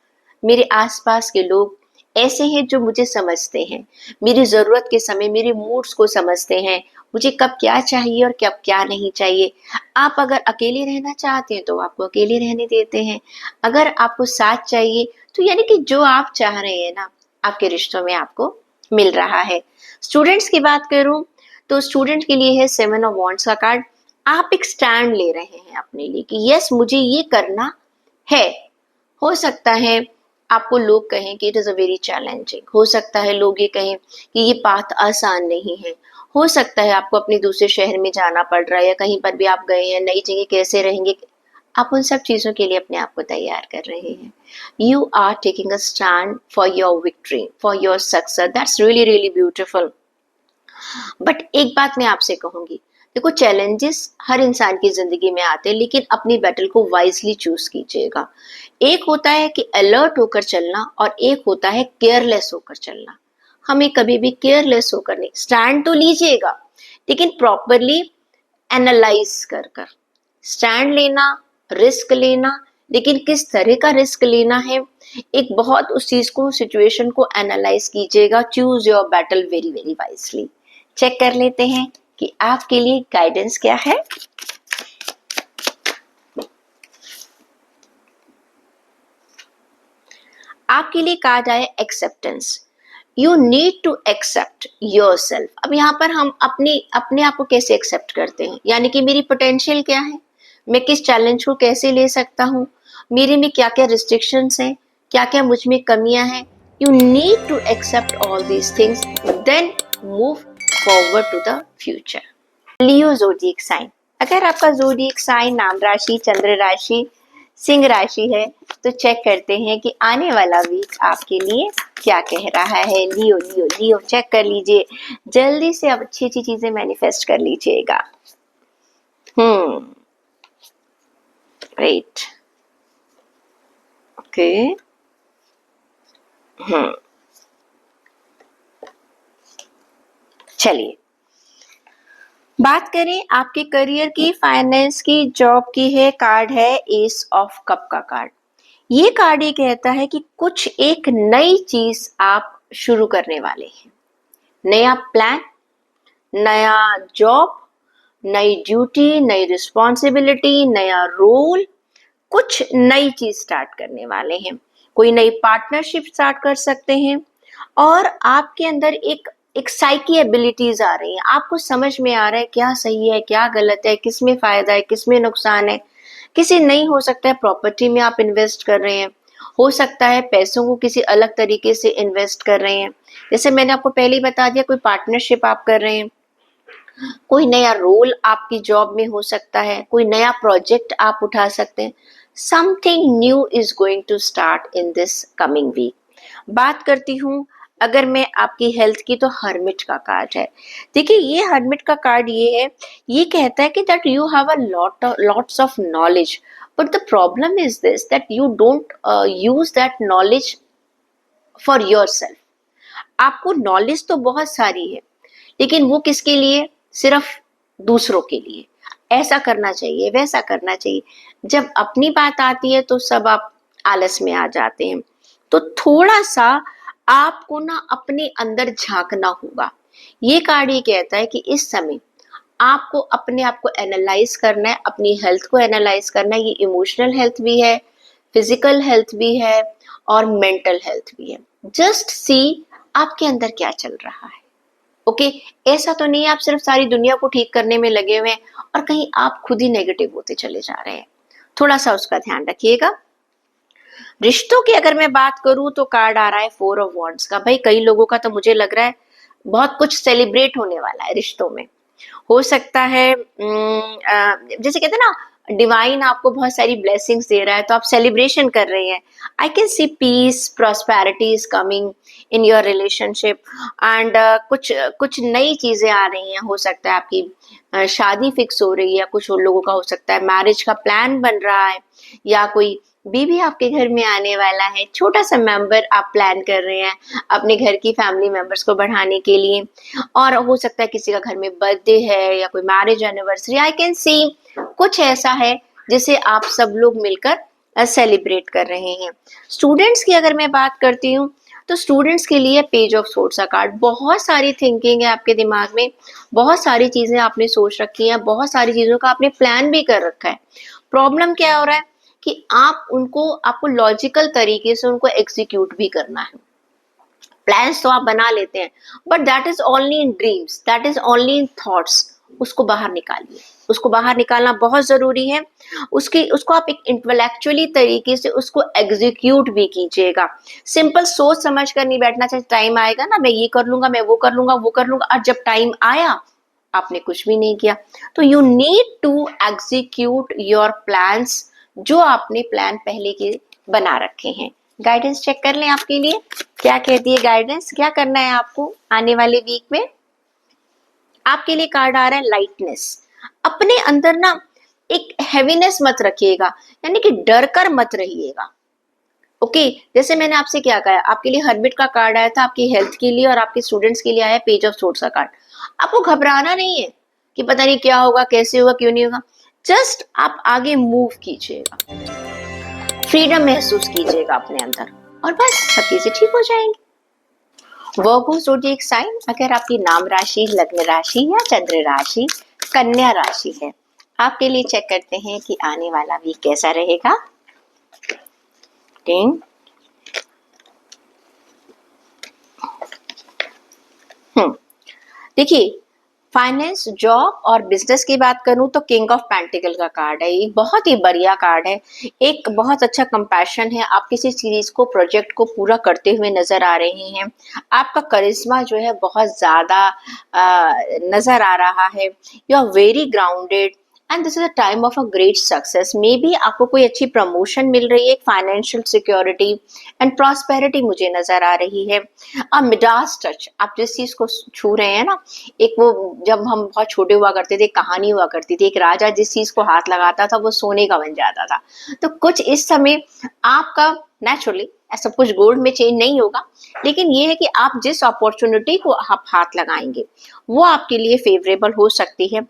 मेरे आसपास के लोग ऐसे हैं जो मुझे समझते हैं, मेरी जरूरत के समय मेरे मूड्स को समझते हैं, मुझे कब क्या चाहिए और कब क्या नहीं चाहिए। आप अगर अकेले रहना चाहते हैं तो आपको अकेले रहने देते हैं, अगर आपको साथ चाहिए तो यानी कि जो आप चाह रहे हैं ना, आपके रिश्तों में आपको मिल रहा है। स्टूडेंट्स की बात करूं तो स्टूडेंट के लिए है 7 ऑफ वॉन्ड्स का कार्ड। आप एक स्टैंड ले रहे हैं अपने लिए कि यस, मुझे ये करना है। हो सकता है आपको लोग कहें कि it is a very challenging, हो सकता है लोग ये कहें कि ये पाथ आसान नहीं है, हो सकता है आपको अपने दूसरे शहर में जाना पड़ रहा है, या कहीं पर भी आप गए हैं, नई जगह कैसे रहेंगे। आप उन सब चीजों के लिए अपने आप को तैयार कर रहे हैं। You are taking a stand for your victory, for your success. That's really really beautiful. But एक बात मैं आपसे कहूंगी, देखो, चैलेंजेस हर इंसान की जिंदगी में आते हैं, लेकिन अपनी बैटल को वाइजली चूज कीजिएगा। एक होता है कि अलर्ट होकर चलना और एक होता है केयरलेस होकर चलना। हमें कभी भी केयरलेस होकर नहीं, स्टैंड तो लीजिएगा लेकिन प्रॉपरली एनालाइज कर कर स्टैंड लेना, रिस्क लेना, लेकिन किस तरह का रिस्क लेना है, एक बहुत उस चीज को, सिचुएशन को एनालाइज कीजिएगा। Choose your battle very very wisely. Check कर लेते हैं कि आपके लिए गाइडेंस क्या है। आपके लिए कार्ड आया acceptance. You need to accept yourself. अब यहाँ पर हम अपने अपने आप को कैसे एक्सेप्ट करते हैं, यानी कि मेरी पोटेंशियल क्या है, मैं किस चैलेंज को कैसे ले सकता हूँ, मेरे में क्या क्या रिस्ट्रिक्शंस हैं, क्या क्या मुझ में कमियां हैं। You need to accept all these things, then move forward to the future. Leo zodiac sign. अगर आपका ज़ोडिएक साइन नाम राशि, चंद्र राशि, सिंह राशि है तो चेक करते हैं कि आने वाला वीक आपके लिए क्या कह रहा है। लियो लियो लियो चेक कर लीजिए, जल्दी से अब अच्छी अच्छी चीजें मैनिफेस्ट कर लीजिएगा। Right, okay. चलिए बात करें आपके करियर की, फाइनेंस की, जॉब की है। कार्ड है एस ऑफ कप का कार्ड। ये कार्ड ये कहता है कि कुछ एक नई चीज आप शुरू करने वाले हैं, नया प्लान, नया जॉब, नई ड्यूटी, नई रिस्पॉन्सिबिलिटी, नया रोल, कुछ नई चीज स्टार्ट करने वाले हैं। कोई नई पार्टनरशिप स्टार्ट कर सकते हैं और आपके अंदर एक साइकी एबिलिटीज आ रही हैं। आपको समझ में आ रहा है क्या सही है क्या गलत है, किस में फायदा है किस में नुकसान है। किसी नहीं, हो सकता है प्रॉपर्टी में आप इन्वेस्ट कर रहे हैं, हो सकता है पैसों को किसी अलग तरीके से इन्वेस्ट कर रहे हैं, जैसे मैंने आपको पहले ही बता दिया, कोई पार्टनरशिप आप कर रहे हैं, कोई नया रोल आपकी जॉब में हो सकता है, कोई नया प्रोजेक्ट आप उठा सकते हैं। Something new is going to start in this coming week. बात करती हूँ अगर मैं आपकी हेल्थ की, तो हर्मिट का कार्ड है। देखिए ये हर्मिट का कार्ड ये है, ये कहता है कि that you have a lots of knowledge, but the problem is this that you don't use that knowledge for your self. आपको नॉलेज तो बहुत सारी है लेकिन वो किसके लिए, सिर्फ दूसरों के लिए। ऐसा करना चाहिए वैसा करना चाहिए, जब अपनी बात आती है तो सब आप आलस में आ जाते हैं। तो थोड़ा सा आपको ना अपने अंदर झांकना होगा। ये कार्ड ये कहता है कि इस समय आपको अपने आप को एनालाइज करना है, अपनी हेल्थ को एनालाइज करना है। ये इमोशनल हेल्थ भी है, फिजिकल हेल्थ भी है और मेंटल हेल्थ भी है। जस्ट सी आपके अंदर क्या चल रहा है। ओके ऐसा तो नहीं आप सिर्फ सारी दुनिया को ठीक करने में लगे हुए हैं और कहीं आप खुद ही नेगेटिव होते चले जा रहे हैं। थोड़ा सा उसका ध्यान रखिएगा। रिश्तों की अगर मैं बात करूं तो कार्ड आ रहा है 4 ऑफ वॉन्ड्स का। भाई कई लोगों का तो मुझे लग रहा है बहुत कुछ सेलिब्रेट होने वाला है रिश्तों में। हो सकता है जैसे कहते हैं ना, डिवाइन आपको बहुत सारी ब्लेसिंग्स दे रहा है तो आप सेलिब्रेशन कर रहे हैं। I can see peace, prosperity is coming in your relationship and कुछ कुछ नई चीजें आ रही हैं। हो सकता है आपकी शादी फिक्स हो रही है, कुछ और लोगों का हो सकता है मैरिज का प्लान बन रहा है, या कोई बेबी आपके घर में आने वाला है, छोटा सा मेंबर आप प्लान कर रहे हैं अपने घर की फैमिली मेंबर्स को बढ़ाने के लिए। और हो सकता है किसी का घर में बर्थडे है या कोई मैरिज एनिवर्सरी। आई कैन सी कुछ ऐसा है जिसे आप सब लोग मिलकर सेलिब्रेट कर रहे हैं। स्टूडेंट्स की अगर मैं बात करती हूँ तो स्टूडेंट्स के लिए पेज ऑफ सोर्ड्स का कार्ड। बहुत सारी थिंकिंग है आपके दिमाग में, बहुत सारी चीजें आपने सोच रखी हैं, बहुत सारी चीजों का आपने प्लान भी कर रखा है। प्रॉब्लम क्या हो रहा है कि आपको लॉजिकल तरीके से उनको एग्जीक्यूट भी करना है। प्लान्स तो आप बना लेते हैं but that is only in dreams, that is only in thoughts. उसको बाहर निकालिए, उसको बाहर निकालना बहुत जरूरी है। उसको आप एक इंटेलेक्चुअली तरीके से उसको एग्जीक्यूट भी कीजिएगा। सिंपल सोच समझ कर नहीं बैठना चाहिए, टाइम आएगा ना मैं ये कर लूंगा, मैं वो कर लूंगा, वो कर लूंगा, और जब टाइम आया आपने कुछ भी नहीं किया। तो you need to execute your plans, जो आपने प्लान पहले के बना रखे हैं। गाइडेंस चेक कर लें आपके लिए क्या कहती है गाइडेंस, क्या करना है आपको आने वाले वीक में। आपके लिए कार्ड आ रहा है लाइटनेस। अपने अंदर ना एक हैवीनेस मत रखिएगा, यानी कि डर कर मत रहिएगा। ओके, जैसे मैंने आपसे क्या कहा, आपके लिए हर्बिट का कार्ड आया था, आपकी हेल्थ के लिए, और आपके स्टूडेंट्स के लिए आया पेज ऑफ सोर्स का कार्ड। आपको घबराना नहीं है कि पता नहीं क्या होगा, कैसे होगा, क्यों नहीं होगा। जस्ट आप आगे मूव कीजिएगा, फ्रीडम महसूस कीजिएगा अपने अंदर, और बस सब चीजें ठीक हो जाएंगी। वर्गो ज़ोडिएक साइन, अगर आपकी नाम राशि, लग्न राशि या चंद्र राशि कन्या राशि है, आपके लिए चेक करते हैं कि आने वाला वीक कैसा रहेगा। टिंग। देखिए, फाइनेंस, जॉब और बिजनेस की बात करूं तो किंग ऑफ पेंटिकल का कार्ड है। एक बहुत ही बढ़िया कार्ड है, एक बहुत अच्छा कंपैशन है। आप किसी चीज को, प्रोजेक्ट को पूरा करते हुए नजर आ रहे हैं। आपका करिश्मा जो है बहुत ज्यादा नजर आ रहा है। You are very grounded and this is a time of a great success. Maybe आपको कोई अच्छी प्रमोशन मिल रही है, फाइनेंशियल सिक्योरिटी एंड प्रॉस्पेरिटी मुझे नजर आ रही है। मिडास टच, आप जिस चीज को छू रहे हैं ना, एक वो जब हम बहुत छोटे हुआ करते थे, कहानी हुआ करती थी, एक राजा जिस चीज को हाथ लगाता था वो सोने का बन जाता था। तो कुछ इस समय आपका नेचुरली सब कुछ गोल्ड में चेंज नहीं होगा, लेकिन ये है कि आप जिस अपॉर्चुनिटी को आप हाथ लगाएंगे वो आपके लिए फेवरेबल हो सकती है।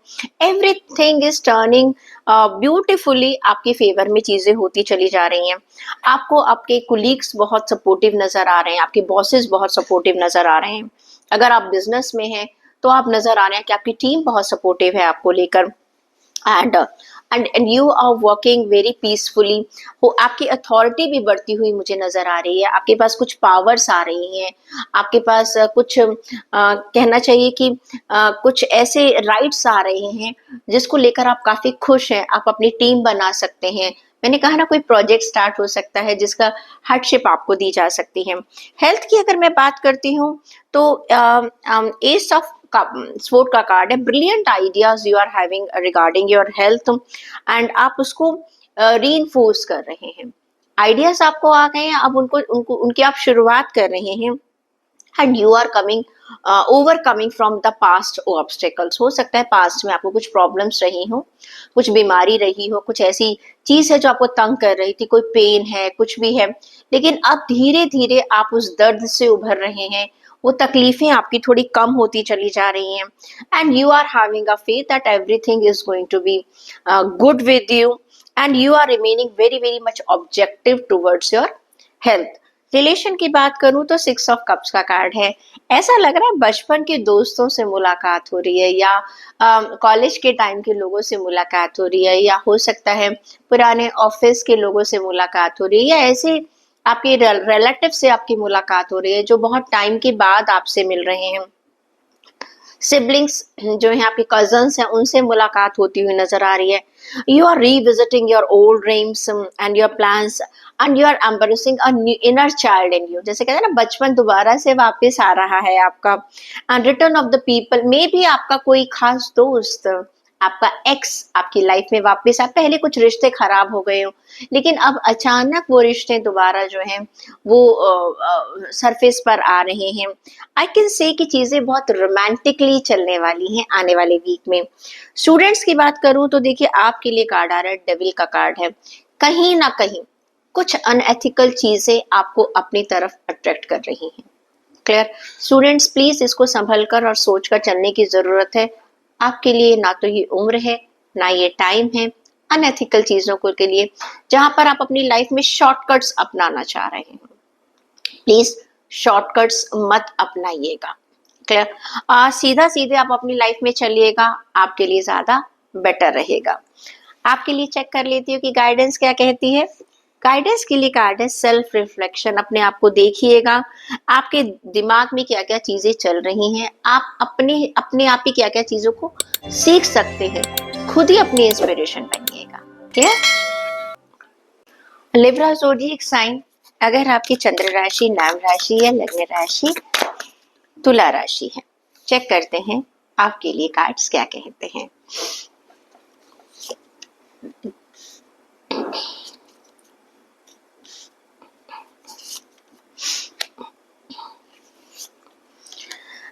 एवरीथिंग इज टर्निंग ब्यूटिफुली आपके फेवर में, चीजें होती चली जा रही हैं। आपको आपके कुलीग्स बहुत सपोर्टिव नजर आ रहे हैं, आपके बॉसेस बहुत सपोर्टिव नजर आ रहे हैं। अगर आप बिजनेस में हैं तो आप नजर आ रहे हैं कि आपकी टीम बहुत सपोर्टिव है आपको लेकर। And and you are working very peacefully. वो आपकी अथॉरिटी भी बढ़ती हुई मुझे नजर आ रही है। आपके पास कुछ पावर्स आ रही हैं, आपके पास कुछ कहना चाहिए कि कुछ ऐसे राइट्स आ रहे हैं जिसको लेकर आप काफी खुश हैं। आप अपनी टीम बना सकते हैं। मैंने कहा ना, कोई प्रोजेक्ट स्टार्ट हो सकता है जिसका हेडशिप आपको दी जा सकती है। हेल्थ की अगर मैं बात करती हूँ तो एस ऑफ स्वॉर्ड का कार्ड है। Brilliant ideas you are having regarding your health and आप उसको रीइंफोर्स कर रहे हैं। आइडियाज आपको आ गए हैं, अब उनको उनको उनकी आप शुरुआत कर रहे हैं। And you are coming overcoming from the past obstacles. हो सकता है पास्ट में आपको कुछ प्रॉब्लम्स रही हो, कुछ बीमारी रही हो, कुछ ऐसी चीज है जो आपको तंग कर रही थी, कोई पेन है, कुछ भी है, लेकिन अब धीरे धीरे आप उस दर्द से उभर रहे हैं। वो तकलीफें आपकी थोड़ी कम होती चली जा रही हैं। And you are having a faith that everything is going to be good with you and you are remaining very very much objective towards your health. Relation की बात करूं तो सिक्स ऑफ कप्स का कार्ड है। ऐसा लग रहा है बचपन के दोस्तों से मुलाकात हो रही है, या कॉलेज के टाइम के लोगों से मुलाकात हो रही है, या हो सकता है पुराने ऑफिस के लोगों से मुलाकात हो रही है, या ऐसे आपके रिलेटिव से आपकी मुलाकात हो रही है जो बहुत टाइम के बाद आपसे मिल रहे हैं। सिबलिंग्स जो है, आपके कजन्स हैं, उनसे मुलाकात होती हुई नजर आ रही है। You are revisiting your old dreams and your plans and you are embracing a inner child in you. जैसे कहते हैं ना, बचपन दोबारा से वापस आ रहा है आपका। And return of the people, may be आपका कोई खास दोस्त, आपका एक्स आपकी लाइफ में वापस आ। पहले कुछ रिश्ते खराब हो गए हो, लेकिन अब अचानक वो रिश्ते दोबारा जो हैं वो सरफेस पर आ रहे हैं। आई कैन से कि चीजें बहुत रोमांटिकली चलने वाली हैं आने वाले वीक में। स्टूडेंट्स की बात करूं तो देखिए, आपके लिए कार्ड आ रहा है, डेविल का कार्ड है। कहीं ना कहीं कुछ अनएथिकल चीजें आपको अपनी तरफ अट्रैक्ट कर रही हैं। क्लियर? स्टूडेंट्स प्लीज इसको संभल कर और सोच कर चलने की जरूरत है। आपके लिए ना तो ये उम्र है, ना ये टाइम है अनएथिकल चीजों को के लिए, जहां पर आप अपनी लाइफ में शॉर्टकट्स अपनाना चाह रहे हैं। प्लीज शॉर्टकट्स मत अपनाइएगा। क्लियर? सीधा सीधे आप अपनी लाइफ में चलिएगा, आपके लिए ज्यादा बेटर रहेगा। आपके लिए चेक कर लेती हूँ कि गाइडेंस क्या कहती है। गाइडेंस के लिए कार्ड है सेल्फ रिफ्लेक्शन। अपने आप को देखिएगा, आपके दिमाग में क्या क्या चीजें चल रही हैं, आप अपने अपने आप ही क्या क्या चीजों को सीख सकते हैं। खुद ही अपनी इंस्पिरेशन बनिएगा। क्लियर? लिब्रा ज़ोडिएक साइन, अगर आपकी चंद्र राशि, नाम राशि या लग्न राशि तुला राशि है, चेक करते हैं आपके लिए कार्ड्स क्या कहते हैं।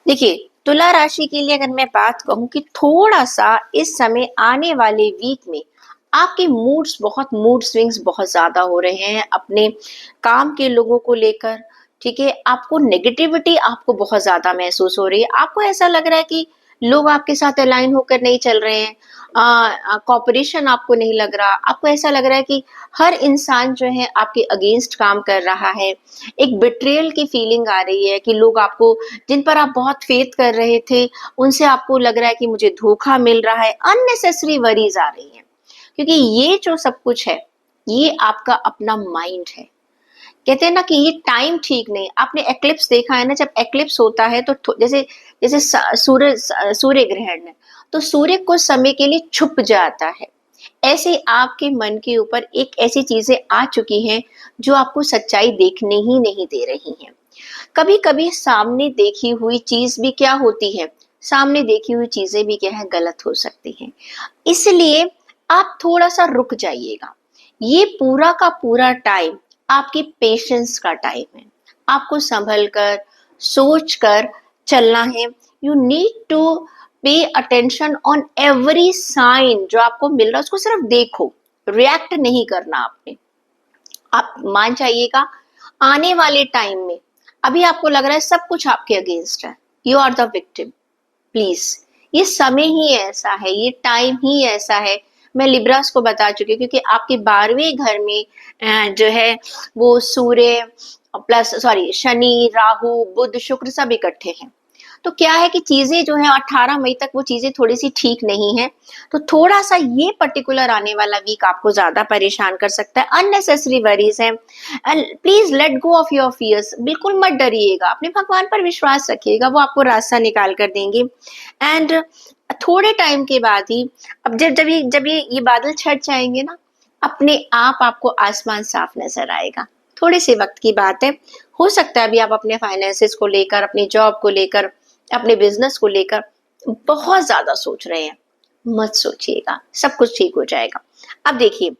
देखिए, तुला राशि के लिए अगर मैं बात कहूं कि थोड़ा सा इस समय आने वाले वीक में आपके मूड स्विंग्स बहुत ज्यादा हो रहे हैं अपने काम के लोगों को लेकर, ठीक है। आपको नेगेटिविटी आपको बहुत ज्यादा महसूस हो रही है, आपको ऐसा लग रहा है कि लोग आपके साथ अलाइन होकर नहीं चल रहे हैं, कॉपरेशन आपको नहीं लग रहा, आपको ऐसा लग रहा है कि हर इंसान जो है आपके अगेंस्ट काम कर रहा है। एक बिट्रेयल की फीलिंग आ रही है कि लोग आपको, जिन पर आप बहुत फेथ कर रहे थे, उनसे आपको लग रहा है कि मुझे धोखा मिल रहा है। अननेसेसरी वरीज आ रही हैं, क्योंकि ये जो सब कुछ है, ये आपका अपना माइंड है। कहते हैं ना कि ये टाइम ठीक नहीं। आपने एक्लिप्स देखा है ना, जब एक्लिप्स होता है तो जैसे जैसे सूर्य ग्रहण है, तो सूर्य कुछ समय के लिए छुप जाता है। ऐसे आपके मन के ऊपर एक ऐसी चीजें आ चुकी हैं जो आपको सच्चाई देखने ही नहीं दे रही हैं। कभी कभी सामने देखी हुई चीज भी क्या होती है, सामने देखी हुई चीजें भी क्या है, गलत हो सकती हैं। इसलिए आप थोड़ा सा रुक जाइएगा। ये पूरा का पूरा टाइम आपकी पेशेंस का टाइम है। आपको संभल कर, सोच कर चलना है। You need to pay attention on every sign जो आपको मिल रहा है, उसको सिर्फ देखो, रिएक्ट नहीं करना आपने। आप मान जाइएगा, आने वाले टाइम में, अभी आपको लग रहा है सब कुछ आपके अगेंस्ट है, you are the victim, please, ये समय ही ऐसा है, ये टाइम ही ऐसा है। मैं लिब्रास को बता चुकी हूँ, क्योंकि आपके 12वें घर में जो है वो सूर्य प्लस सॉरी शनि, राहु, बुध, शुक्र सब इकट्ठे हैं। तो क्या है कि चीजें जो है 18 मई तक वो चीजें थोड़ी सी ठीक नहीं है। तो थोड़ा सा ये पर्टिकुलर आने वाला वीक आपको ज्यादा परेशान कर सकता है। अननेसेसरी वरीज है। Please let go of your fears. बिल्कुल मत डरिएगा, अपने भगवान पर विश्वास रखिएगा, वो आपको रास्ता निकाल कर देंगे। एंड थोड़े टाइम के बाद ही, अब जब ये बादल छट जाएंगे ना, अपने आप आपको आसमान साफ नजर आएगा। थोड़े से वक्त की बात है। हो सकता है अभी आप अपने फाइनेंसेस को लेकर, अपनी जॉब को लेकर, अपने बिजनेस को लेकर बहुत ज्यादा सोच रहे हैं। मत सोचिएगा, सब कुछ ठीक हो जाएगा। अब देखिए,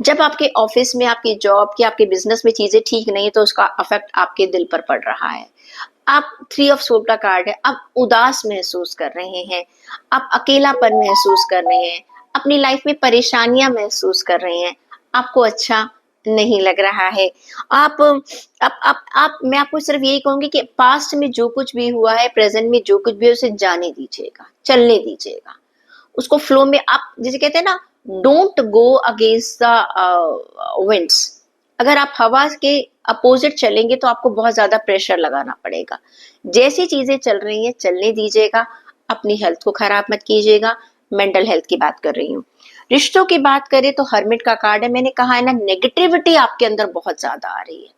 जब आपके ऑफिस में, आपकी जॉब की, आपके बिजनेस में चीजें ठीक नहीं है, तो उसका इफेक्ट आपके दिल पर पड़ रहा है। आप 3 ऑफ सोर्ड का कार्ड है, आप उदास महसूस कर रहे हैं, आप अकेलापन महसूस कर रहे हैं, अपनी लाइफ में परेशानियां महसूस कर रहे हैं, आपको अच्छा नहीं लग रहा है। आप मैं आपको सिर्फ यही कहूंगी कि पास्ट में जो कुछ भी हुआ है, प्रेजेंट में जो कुछ भी है, उसे जाने दीजिएगा, चलने दीजिएगा, उसको फ्लो में। आप जैसे कहते हैं ना, don't go against the winds. अगर आप हवा के अपोजिट चलेंगे तो आपको बहुत ज्यादा प्रेशर लगाना पड़ेगा। जैसी चीजें चल रही हैं चलने दीजिएगा, अपनी हेल्थ को खराब मत कीजिएगा। मेंटल हेल्थ की बात कर रही हूँ। रिश्तों की बात करें तो हर्मिट का कार्ड है। मैंने कहा है ना, नेगेटिविटी आपके अंदर बहुत ज्यादा आ रही है।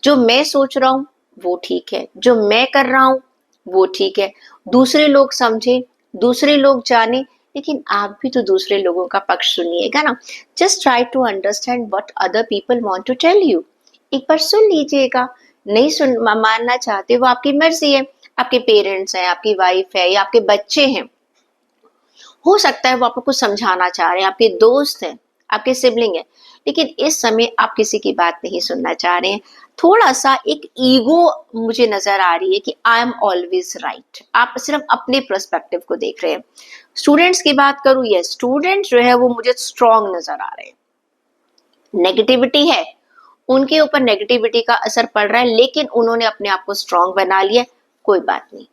जो मैं सोच रहा हूँ वो ठीक है, जो मैं कर रहा हूँ वो ठीक है, दूसरे लोग समझे, दूसरे लोग जाने, लेकिन आप भी तो दूसरे लोगों का पक्ष सुनिएगा ना। Just try to understand what other people want to tell you. एक बार सुन लीजिएगा। नहीं मानना चाहते, वो आपकी मर्जी है। आपके पेरेंट्स हैं, आपकी वाइफ है, या आपके बच्चे हैं, हो सकता है वो आपको कुछ समझाना चाह रहे हैं, आपके दोस्त हैं, आपके सिबलिंग है, लेकिन इस समय आप किसी की बात नहीं सुनना चाह रहे हैं। थोड़ा सा एक ईगो मुझे नजर आ रही है कि आई एम ऑलवेज राइट। आप सिर्फ अपने पर्सपेक्टिव को देख रहे हैं। स्टूडेंट्स की बात करूं, ये स्टूडेंट जो है वो मुझे स्ट्रांग नजर आ रहे हैं। नेगेटिविटी है, उनके ऊपर नेगेटिविटी का असर पड़ रहा है, लेकिन उन्होंने अपने आप को स्ट्रांग बना लिया। कोई बात नहीं,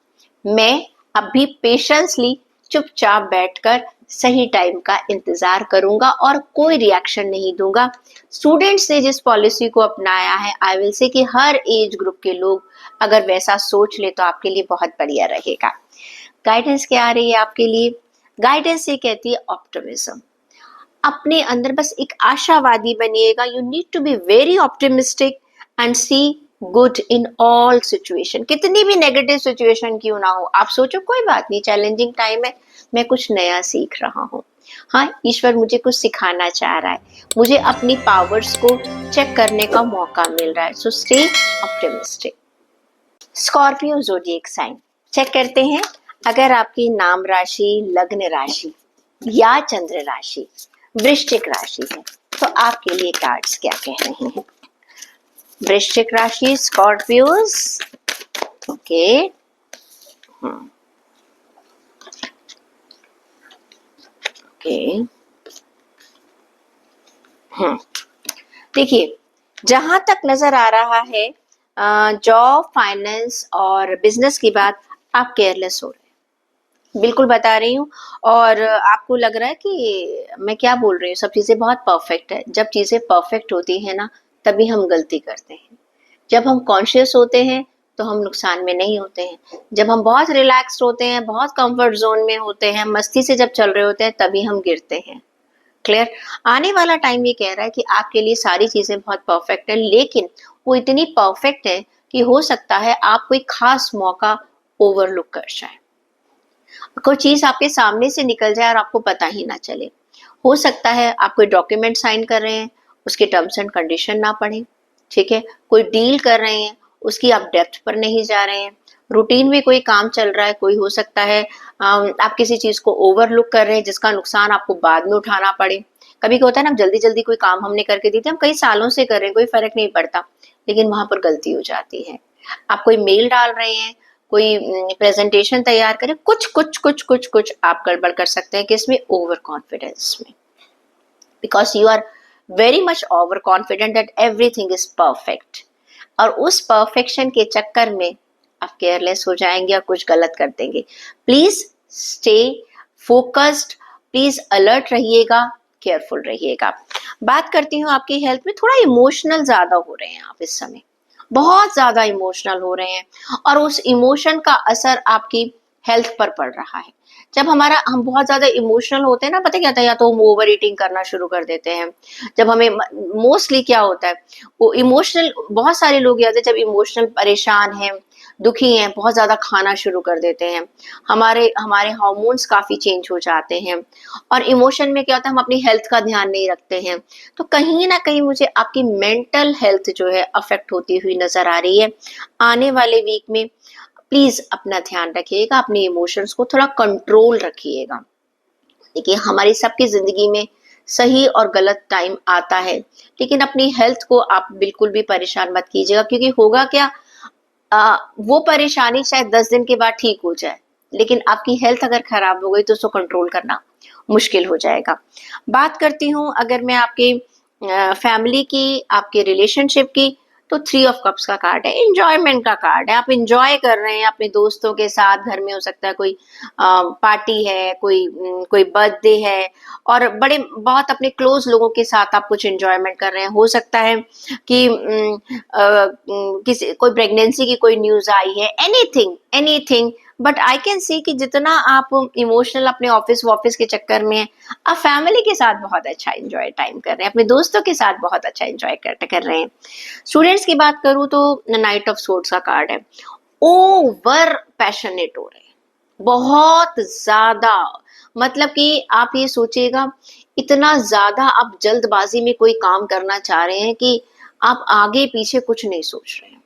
मैं अभी पेशेंसली चुपचाप बैठकर सही टाइम का इंतजार करूंगा और कोई रिएक्शन नहीं दूंगा। स्टूडेंट्स ने जिस पॉलिसी को अपनाया है, आई विल से कि हर एज ग्रुप के लोग अगर वैसा सोच ले तो आपके लिए बहुत बढ़िया रहेगा। गाइडेंस क्या आ रही है आपके लिए? गाइडेंस ये कहती है ऑप्टिमिज्म। अपने अंदर बस एक आशावादी बनिएगा। You need to be very optimistic and see good in all situation. कितनी भी नेगेटिव सिचुएशन क्यों ना हो, आप सोचो कोई बात नहीं, चैलेंजिंग टाइम है, मैं कुछ नया सीख रहा हूँ। हाँ, ईश्वर मुझे कुछ सिखाना चाह रहा है, मुझे अपनी पावर्स को चेक करने का मौका मिल रहा है। So stay optimistic. Scorpio zodiac sign check करते हैं। अगर आपकी नाम राशि, लग्न राशि या चंद्र राशि वृश्चिक राशि है, तो आपके लिए कार्ड्स क्या कह रहे हैं? वृश्चिक राशि, स्कॉर्पियोज, ओके, ओके, हम्म देखिए, जहां तक नजर आ रहा है जॉब, फाइनेंस और बिजनेस की बात, आप केयरलेस हो रहे हैं, बिल्कुल बता रही हूँ। और आपको लग रहा है कि मैं क्या बोल रही हूँ, सब चीजें बहुत परफेक्ट है। जब चीजें परफेक्ट होती है ना, तभी हम गलती करते हैं। जब हम कॉन्शियस होते हैं तो हम नुकसान में नहीं होते हैं। जब हम बहुत रिलैक्स्ड होते हैं, बहुत कंफर्ट जोन में होते हैं, मस्ती से जब चल रहे होते हैं, तभी हम गिरते हैं। क्लियर? आने वाला टाइम ये कह रहा है कि आपके लिए सारी चीजें बहुत परफेक्ट है, लेकिन वो इतनी परफेक्ट है कि हो सकता है आप कोई खास मौका ओवरलुक कर जाए, कोई चीज आपके सामने से निकल जाए और आपको पता ही ना चले। हो सकता है आप कोई डॉक्यूमेंट साइन कर रहे हैं, उसके टर्म्स एंड कंडीशन ना पढ़े, ठीक है? कोई डील कर रहे हैं, उसकी आप डेप्थ पर नहीं जा रहे हैं। रूटीन में कोई काम चल रहा है, कोई हो सकता है आप किसी चीज को ओवरलुक कर रहे हैं जिसका नुकसान आपको बाद में उठाना पड़े। कभी क्या होता है ना, जल्दी जल्दी कोई काम हमने करके दी थी, हम कई सालों से कर रहे हैं, कोई फर्क नहीं पड़ता, लेकिन वहां पर गलती हो जाती है। आप कोई मेल डाल रहे हैं, कोई प्रेजेंटेशन तैयार करें, कुछ आप गड़बड़ कर सकते हैं, किसमें? ओवर कॉन्फिडेंस में। Because you are very much overconfident that everything is perfect, और उस परफेक्शन के चक्कर में आप केयरलेस हो जाएंगे और कुछ गलत कर देंगे। Please stay focused, please alert रहिएगा, केयरफुल रहिएगा। बात करती हूँ आपकी हेल्थ में, थोड़ा इमोशनल ज्यादा हो रहे हैं आप इस समय, बहुत ज्यादा इमोशनल हो रहे हैं, और उस इमोशन का असर आपकी हेल्थ पर पड़ रहा है। जब हम बहुत ज्यादा इमोशनल होते हैं ना, पता क्या होता है, या तो हम ओवर ईटिंग करना शुरू कर देते हैं। जब हमें मोस्टली क्या होता है, वो इमोशनल, बहुत सारे लोग याद है जब इमोशनल परेशान हैं, दुखी हैं, बहुत ज्यादा खाना शुरू कर देते हैं। हमारे हमारे हार्मोन्स काफी चेंज हो जाते हैं, और इमोशन में क्या होता है, हम अपनी हेल्थ का ध्यान नहीं रखते हैं। तो कहीं ना कहीं मुझे आपकी मेंटल हेल्थ जो है अफेक्ट होती हुई नजर आ रही है। आने वाले वीक में प्लीज अपना ध्यान रखिएगा, अपने इमोशंस को थोड़ा कंट्रोल रखिएगा। देखिए, हमारी सबकी जिंदगी में सही और गलत टाइम आता है, लेकिन अपनी हेल्थ को आप बिल्कुल भी परेशान मत कीजिएगा, क्योंकि होगा क्या, वो परेशानी शायद 10 दिन के बाद ठीक हो जाए, लेकिन आपकी हेल्थ अगर खराब हो गई तो उसको कंट्रोल करना मुश्किल हो जाएगा। बात करती हूँ अगर मैं आपके फैमिली की, आपके रिलेशनशिप की, तो 3 ऑफ कप्स का कार्ड है, एंजॉयमेंट का कार्ड है। आप एंजॉय कर रहे हैं अपने दोस्तों के साथ, घर में हो सकता है कोई पार्टी है, कोई बर्थडे है, और बड़े बहुत अपने क्लोज लोगों के साथ आप कुछ एंजॉयमेंट कर रहे हैं। हो सकता है कि किसी कोई प्रेगनेंसी की कोई न्यूज आई है, anything anything, but I can सी कि जितना आप इमोशनल अपने ऑफिस वॉफिस के चक्कर में हैं, आप फैमिली के साथ बहुत अच्छा एंजॉय टाइम कर रहे हैं, अपने दोस्तों के साथ बहुत अच्छा एंजॉय कर रहे हैं। स्टूडेंट्स की बात करूं तो नाइट ऑफ सोर्ड्स का कार्ड है, ओवर पैशनेट हो रहे हैं, बहुत ज्यादा, मतलब कि आप ये सोचिएगा, इतना ज्यादा आप जल्दबाजी में कोई काम करना चाह रहे हैं कि आप आगे पीछे कुछ नहीं सोच रहे हैं,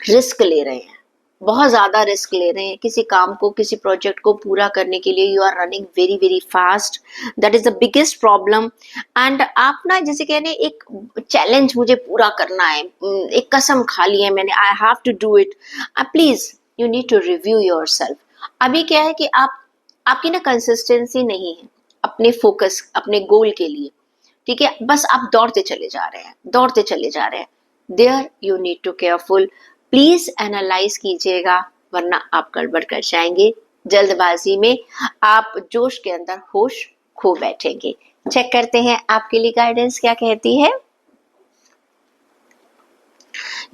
रिस्क ले रहे हैं, बहुत ज्यादा रिस्क ले रहे हैं किसी काम को, किसी प्रोजेक्ट को पूरा करने के लिए। You are running very very fast, that is the biggest problem. And आप ना, जैसे कहने, एक चैलेंज मुझे पूरा करना है, एक कसम खा ली है मैंने, I have to do it. Please you need to review yourself. अभी क्या है कि आप, आपकी ना कंसिस्टेंसी नहीं है अपने फोकस, अपने गोल के लिए, ठीक है? बस आप दौड़ते चले जा रहे हैं, दौड़ते चले जा रहे हैं। There you need to careful, please analyse कीजिएगा, वरना आप गड़बड़ कर जाएंगे। जल्दबाजी में आप जोश के अंदर होश खो बैठेंगे। चेक करते हैं आपके लिए गाइडेंस क्या कहती है।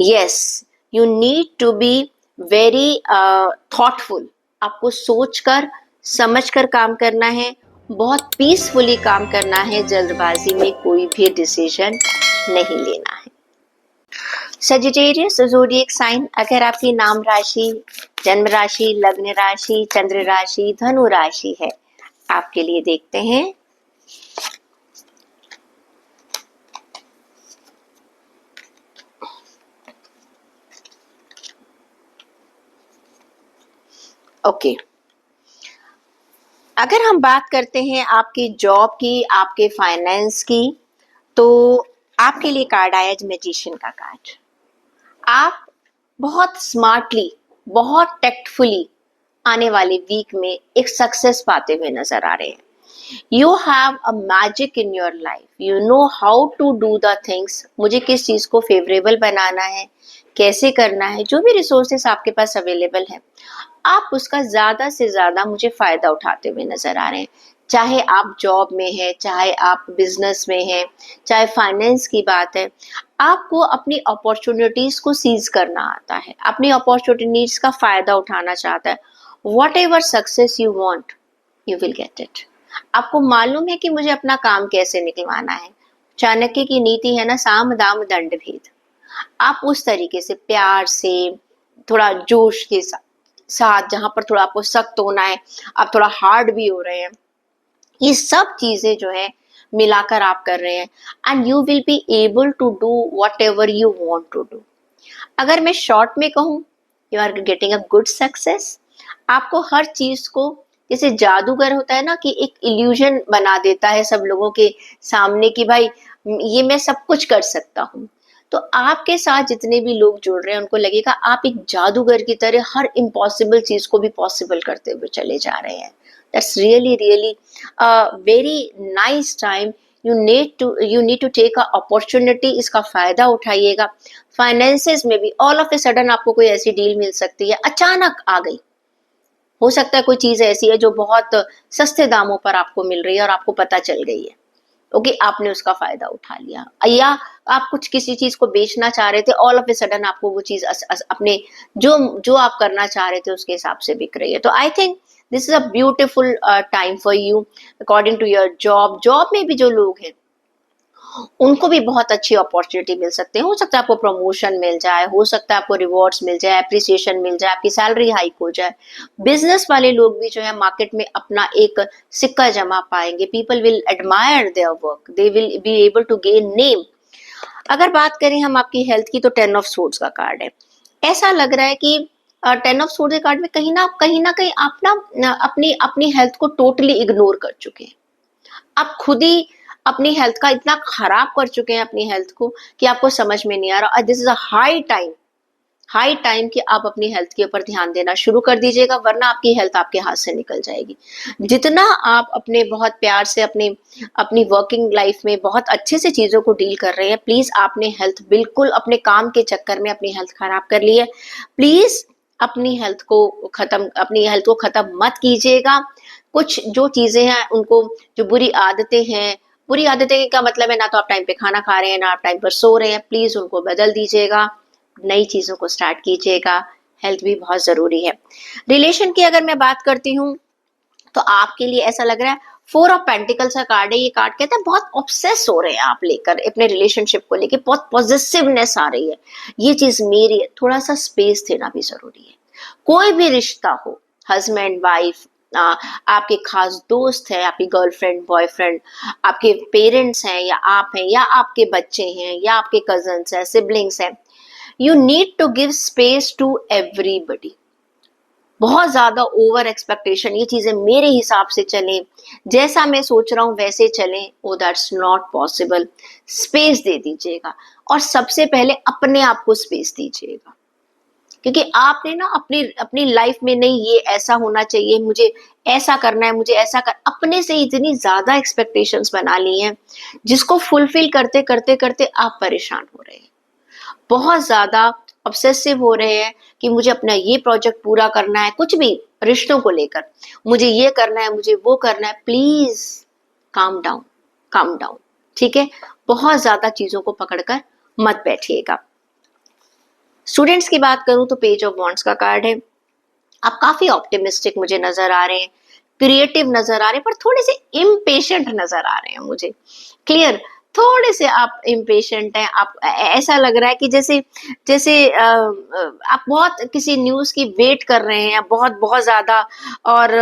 Yes, you need to be very thoughtful, आपको सोचकर समझकर काम करना है, बहुत पीसफुली काम करना है, जल्दबाजी में कोई भी डिसीजन नहीं लेना है। सजिटेरियस ज़ोडिएक साइन, अगर आपकी नाम राशि, जन्म राशि, लग्न राशि, चंद्र राशि, धनु राशि है, आपके लिए देखते हैं। ओके, अगर हम बात करते हैं आपकी जॉब की, आपके फाइनेंस की, तो आपके लिए कार्ड आया मैजिशियन का कार्ड। आप बहुत स्मार्टली, बहुत टेक्टफुली आने वाले वीक में एक सक्सेस पाते हुए नजर आ रहे हैं। You have a magic in your life, you know how to do the things, मुझे किस चीज को फेवरेबल बनाना है, कैसे करना है, जो भी रिसोर्सेस आपके पास अवेलेबल है आप उसका ज्यादा से ज्यादा मुझे फायदा उठाते हुए नजर आ रहे हैं। चाहे आप जॉब में है, चाहे आप बिजनेस में है, चाहे फाइनेंस की बात है, आपको अपनी अपॉर्चुनिटीज को सीज करना आता है, अपनी अपॉर्चुनिटीज का फायदा उठाना चाहता है। What ever success you want you will get it. आपको मालूम है कि मुझे अपना काम कैसे निकलवाना है। चाणक्य की नीति है ना, साम दाम दंड भेद। आप उस तरीके से प्यार से, थोड़ा जोश के साथ, जहां पर थोड़ा आपको सख्त होना है आप थोड़ा हार्ड भी हो रहे हैं, ये सब चीजें जो है मिलाकर आप कर रहे हैं, and you will be able to do what ever you want to do. अगर मैं शॉर्ट में कहूँ, you are getting a good success. आपको हर चीज को, जैसे जादूगर होता है ना कि एक इल्यूजन बना देता है सब लोगों के सामने कि भाई ये मैं सब कुछ कर सकता हूँ, तो आपके साथ जितने भी लोग जुड़ रहे हैं उनको लगेगा आप एक जादूगर की तरह हर इम्पॉसिबल चीज को भी पॉसिबल करते हुए चले जा रहे हैं। That's really really very nice time. You need to take a opportunity, इसका फायदा उठाइएगा। फाइनेंसेस में भी ऑल ऑफ ए सडन आपको कोई ऐसी डील मिल सकती है, अचानक आ गई। हो सकता है कोई चीज ऐसी है जो बहुत सस्ते दामों पर आपको मिल रही है और आपको पता चल गई है, ओके, आपने उसका फायदा उठा लिया। या आप कुछ किसी चीज को बेचना चाह रहे थे, ऑल ऑफ ए सडन आपको वो चीज अपने जो जो आप करना चाह रहे थे उसके हिसाब से बिक रही है। तो I think this is a beautiful time for you according to your job. Job में भी जो लोग हैं उनको भी बहुत अच्छी अपॉर्चुनिटी मिल सकते हैं। हो सकता है आपको प्रमोशन मिल जाए, हो सकता है आपको रिवॉर्ड्स मिल जाए, अप्रिसिएशन मिल जाए, आपकी सैलरी हाइक हो जाए। बिजनेस वाले लोग भी जो है मार्केट में अपना एक सिक्का जमा पाएंगे। People will admire their work, they will be able to gain name. अगर बात करें हम आपकी हेल्थ की, तो 10 ऑफ सोर्ड्स का कार्ड है। ऐसा लग रहा है कि 10 ऑफ सोर्ड्स के कार्ड में कहीं आप ना अपनी अपनी हेल्थ को टोटली इग्नोर कर चुके हैं। आप खुद ही अपनी हेल्थ का इतना खराब कर चुके हैं अपनी हेल्थ को कि आपको समझ में नहीं आ रहा। This is a high time कि आप अपनी हेल्थ के ऊपर ध्यान देना शुरू कर दीजिएगा, वरना आपकी हेल्थ आपके हाथ से निकल जाएगी। जितना आप अपने बहुत प्यार से अपनी अपनी वर्किंग लाइफ में बहुत अच्छे से चीजों को डील कर रहे हैं, प्लीज आपने हेल्थ बिल्कुल अपने काम के चक्कर में अपनी हेल्थ खराब कर ली है। प्लीज अपनी हेल्थ को खत्म मत कीजिएगा। कुछ जो चीजें हैं उनको, जो बुरी आदतें का मतलब है ना तो आप टाइम पे खाना खा रहे हैं ना आप टाइम पर सो रहे हैं, प्लीज उनको बदल दीजिएगा, नई चीजों को स्टार्ट कीजिएगा। हेल्थ भी बहुत जरूरी है। रिलेशन की अगर मैं बात करती हूँ, तो आपके लिए ऐसा लग रहा है 4 ऑफ पेंटिकल्स का कार्ड है। ये कार्ड कहता है बहुत ऑब्सेस हो रहे हैं आप लेकर, अपने रिलेशनशिप को लेकर बहुत पॉजिटिवनेस आ रही है, ये चीज मेरी है। थोड़ा सा स्पेस देना भी जरूरी है। कोई भी रिश्ता हो, हस्बैंड वाइफ, आपके खास दोस्त है, आपकी गर्लफ्रेंड बॉयफ्रेंड, आपके पेरेंट्स हैं या आप हैं, या आपके बच्चे हैं, या आपके कजन्स हैं, सिबलिंग्स हैं, you need to give space to everybody. बहुत ज्यादा ओवर एक्सपेक्टेशन, ये चीजें मेरे हिसाब से चलें, जैसा मैं सोच रहा हूं वैसे चलें, वो दैट्स नॉट पॉसिबल। स्पेस दे दीजिएगा, और सबसे पहले अपने आप को स्पेस दीजिएगा, क्योंकि आपने ना अपनी अपनी लाइफ में, नहीं ये ऐसा होना चाहिए, मुझे ऐसा करना है, मुझे ऐसा कर, अपने से इतनी ज्यादा एक्सपेक्टेशंस बना ली हैं जिसको फुलफिल करते करते करते आप परेशान हो रहे हैं। बहुत ज्यादा ऑब्सेसिव हो रहे हैं कि मुझे अपना ये प्रोजेक्ट पूरा करना है, कुछ भी रिश्तों को लेकर मुझे ये करना है, मुझे वो करना है। Please calm down, calm down, ठीक है। बहुत ज्यादा चीजों को पकड़कर मत बैठिएगा। स्टूडेंट्स की बात करूं तो पेज ऑफ वॉन्ड्स का कार्ड है। आप काफी ऑप्टिमिस्टिक मुझे नजर आ रहे हैं, क्रिएटिव नजर आ रहे हैं, पर थोड़े से इम्पेशेंट नजर आ रहे हैं मुझे। क्लियर, थोड़े से आप इम्पेशेंट हैं। आप ऐसा लग रहा है कि जैसे जैसे आप बहुत किसी न्यूज की वेट कर रहे हैं, बहुत बहुत ज्यादा, और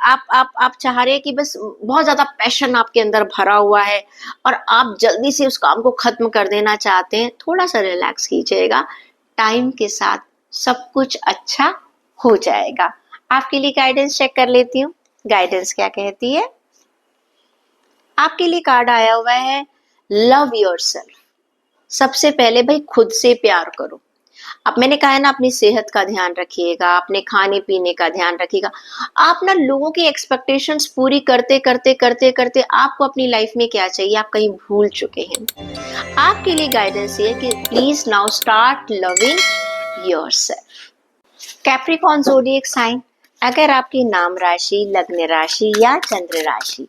आप चाह रहे हैं कि बस बहुत ज्यादा पैशन आपके अंदर भरा हुआ है और आप जल्दी से उस काम को खत्म कर देना चाहते हैं। थोड़ा सा रिलैक्स कीजिएगा, टाइम के साथ सब कुछ अच्छा हो जाएगा। आपके लिए गाइडेंस चेक कर लेती हूँ, गाइडेंस क्या कहती है। आपके लिए कार्ड आया हुआ है लव योरसेल्फ। सबसे पहले भाई खुद से प्यार करो। अब मैंने कहा है ना, अपनी सेहत का ध्यान रखिएगा, अपने खाने पीने का ध्यान रखिएगा। आप ना लोगों की एक्सपेक्टेशंस पूरी करते करते करते करते आपको अपनी लाइफ में क्या चाहिए आप कहीं भूल चुके हैं। आपके लिए गाइडेंस ये है कि please now start loving yourself. Capricorn zodiac sign, अगर आपकी नाम राशि, लग्न राशि या चंद्र राशि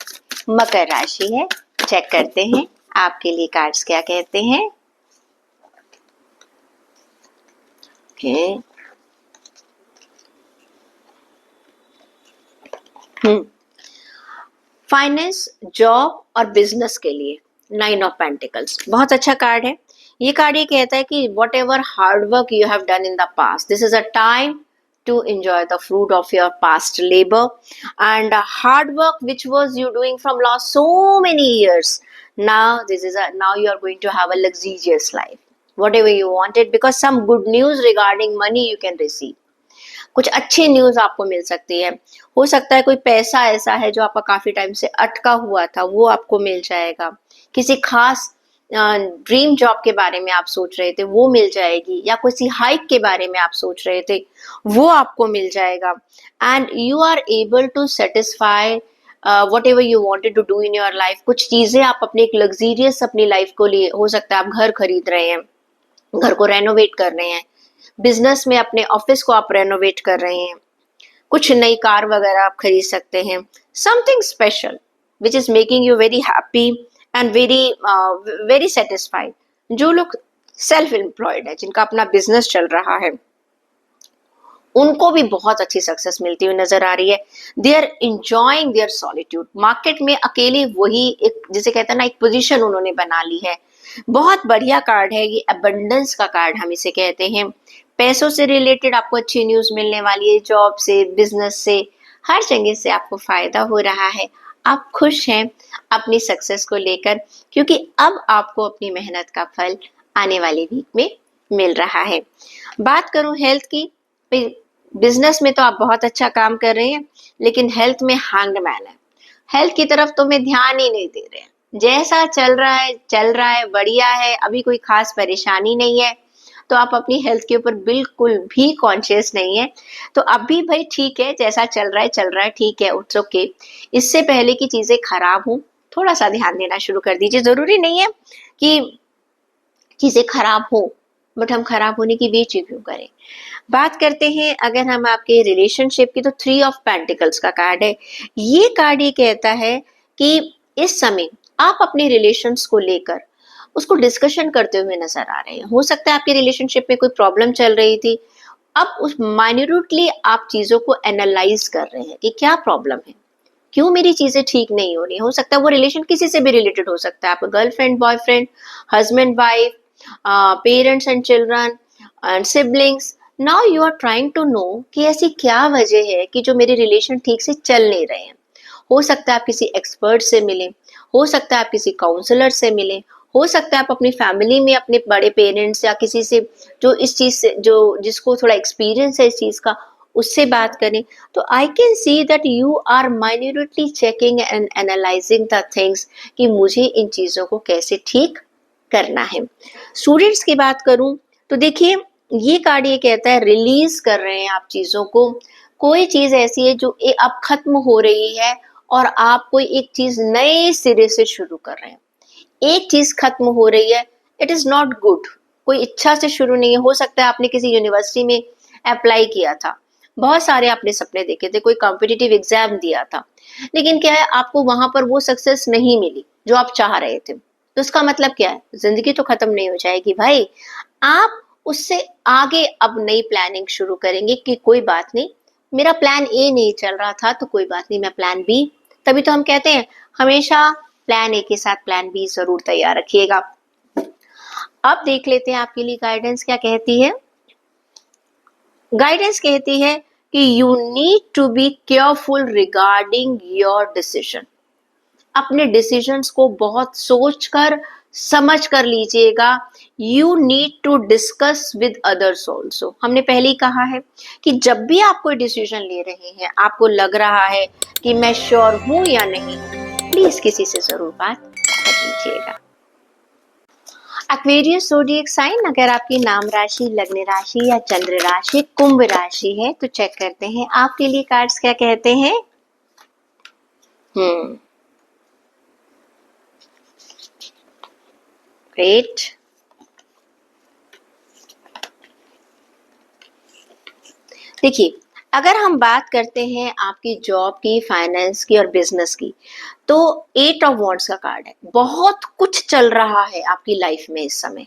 मकर राशि है, चेक करते हैं आपके लिए कार्ड्स क्या कहते हैं। ओके, फाइनेंस, जॉब और बिजनेस के लिए 9 ऑफ पेंटिकल्स बहुत अच्छा कार्ड है। ये कार्ड ये कहता है कि what ever hard work you have done in the past, this is a time to enjoy the fruit of your past labor and hard work which was you doing from last so many years. Now you are going to have a luxurious life, whatever you wanted, because some good news regarding money you can receive. कुछ अच्छी news आपको मिल सकती है। हो सकता है कोई पैसा ऐसा है जो आपका काफी टाइम से अटका हुआ था, वो आपको मिल जाएगा। किसी खास ड्रीम जॉब के बारे में आप सोच रहे थे, वो मिल जाएगी, या किसी हाइक के बारे में आप सोच रहे थे, वो आपको मिल जाएगा। And you are able to satisfy what ever you wanted to do in your life. कुछ चीजें आप अपने एक लग्जीरियस अपनी लाइफ को लिए, हो सकता है आप घर खरीद रहे हैं, घर को रेनोवेट कर रहे हैं, बिजनेस में अपने ऑफिस को आप रेनोवेट कर रहे हैं, कुछ नई कार वगैरह आप खरीद सकते हैं। Something special which is making you very happy and very satisfied. जो लोग सेल्फ एम्प्लॉयड है, जिनका अपना बिजनेस चल रहा है, उनको भी बहुत अच्छी सक्सेस मिलती हुई नजर आ रही है। They are enjoying their solitude. Market में अकेले वही एक, जिसे कहते हैं ना, एक पोजीशन उन्होंने बना ली है। बहुत बढ़िया कार्ड है ये, अबंडेंस का कार्ड हम इसे कहते हैं। पैसों से रिलेटेड आपको अच्छी न्यूज मिलने वाली है, जॉब से, बिजनेस से, हर जगह से आपको फायदा हो रहा है। आप खुश हैं अपनी सक्सेस को लेकर, क्योंकि अब आपको अपनी मेहनत का फल आने वाली वीक में मिल रहा है। बात करूं हेल्थ की, बिजनेस में तो आप बहुत अच्छा काम कर रहे हैं, लेकिन हेल्थ में हैंगमैन है। हेल्थ की तरफ तो मैं ध्यान ही नहीं दे रहे हैं। जैसा चल रहा है, बढ़िया है, अभी कोई खास परेशानी नहीं है, तो आप अपनी हेल्थ के ऊपर बिल्कुल भी कॉन्शियस नहीं है। तो अभी भाई ठीक है, जैसा चल रहा है, ठीक है, इट्स ओके। इससे पहले की चीजें खराब हो, थोड़ा सा ध्यान देना शुरू कर दीजिए। जरूरी नहीं है कि चीजें खराब हो, बट हम खराब होने की बेची क्यों करें। बात करते हैं अगर हम आपके रिलेशनशिप की, तो 3 ऑफ पेंटिकल्स का कार्ड है। ये कार्ड ये कहता है कि इस समय आप अपने रिलेशंस को लेकर उसको डिस्कशन करते हुए नजर आ रहे हैं। हो सकता है आपके रिलेशनशिप में कोई प्रॉब्लम चल रही थी, अब उस माइन्यूटली आप चीजों को एनालाइज कर रहे हैं कि क्या प्रॉब्लम है, क्यों मेरी चीजें ठीक नहीं हो रही। हो सकता है वो रिलेशन किसी से भी रिलेटेड हो सकता है, आपका girlfriend, boyfriend, husband wife, parents and children and siblings. Now you are trying to know कि ऐसी क्या वजह है कि जो मेरे रिलेशन ठीक से चल नहीं रहे हैं। हो सकता है आप किसी एक्सपर्ट से मिलें, हो सकता है आप किसी काउंसलर से मिलें, हो सकता है आप अपनी फैमिली में अपने बड़े पेरेंट्स या किसी से जो इस चीज से, जो जिसको थोड़ा एक्सपीरियंस है इस चीज का, उससे बात करें। तो I can see that you are minutely checking and analysing the things कि मुझे इन चीजों को कैसे ठीक करना है। स्टूडेंट्स की बात करूं तो देखिए, ये कार्ड ये कहता है रिलीज कर रहे हैं आप चीजों को। कोई चीज ऐसी है जो अब खत्म हो रही है और आप कोई एक चीज नए सिरे से शुरू कर रहे हैं। एक चीज खत्म हो रही है, इट इज नॉट गुड। कोई इच्छा से शुरू नहीं है। हो सकता है आपने किसी यूनिवर्सिटी में अप्लाई किया था, बहुत सारे आपने सपने देखे थे, कोई कॉम्पिटिटिव एग्जाम दिया था, लेकिन क्या है, आपको वहां पर वो सक्सेस नहीं मिली जो आप चाह रहे थे। तो इसका मतलब क्या है, जिंदगी तो खत्म नहीं हो जाएगी भाई। आप उससे आगे अब नई प्लानिंग शुरू करेंगे कि कोई बात नहीं, मेरा प्लान ए नहीं चल रहा था तो कोई बात नहीं, मैं प्लान बी। तभी तो हम कहते हैं हमेशा प्लान ए के साथ प्लान बी जरूर तैयार रखिएगा। अब देख लेते हैं आपके लिए गाइडेंस क्या कहती है। गाइडेंस कहती है कि you need to be careful regarding your decision. अपने डिसीजंस को बहुत सोच कर समझ कर लीजिएगा। You need to discuss with others also. हमने पहले ही कहा है कि जब भी आप कोई डिसीजन ले रहे हैं, आपको लग रहा है कि मैं श्योर हूं या नहीं, प्लीज किसी से जरूर बात कर लीजिएगा। एक्वेरियस ज़ोडिएक साइन, अगर आपकी नाम राशि, लग्न राशि या चंद्र राशि कुंभ राशि है तो चेक करते हैं आपके लिए कार्ड्स क्या कहते हैं। ग्रेट। देखिए, अगर हम बात करते हैं आपकी जॉब की, फाइनेंस की और बिजनेस की, तो 8 ऑफ वॉन्ड्स का कार्ड है। बहुत कुछ चल रहा है आपकी लाइफ में इस समय,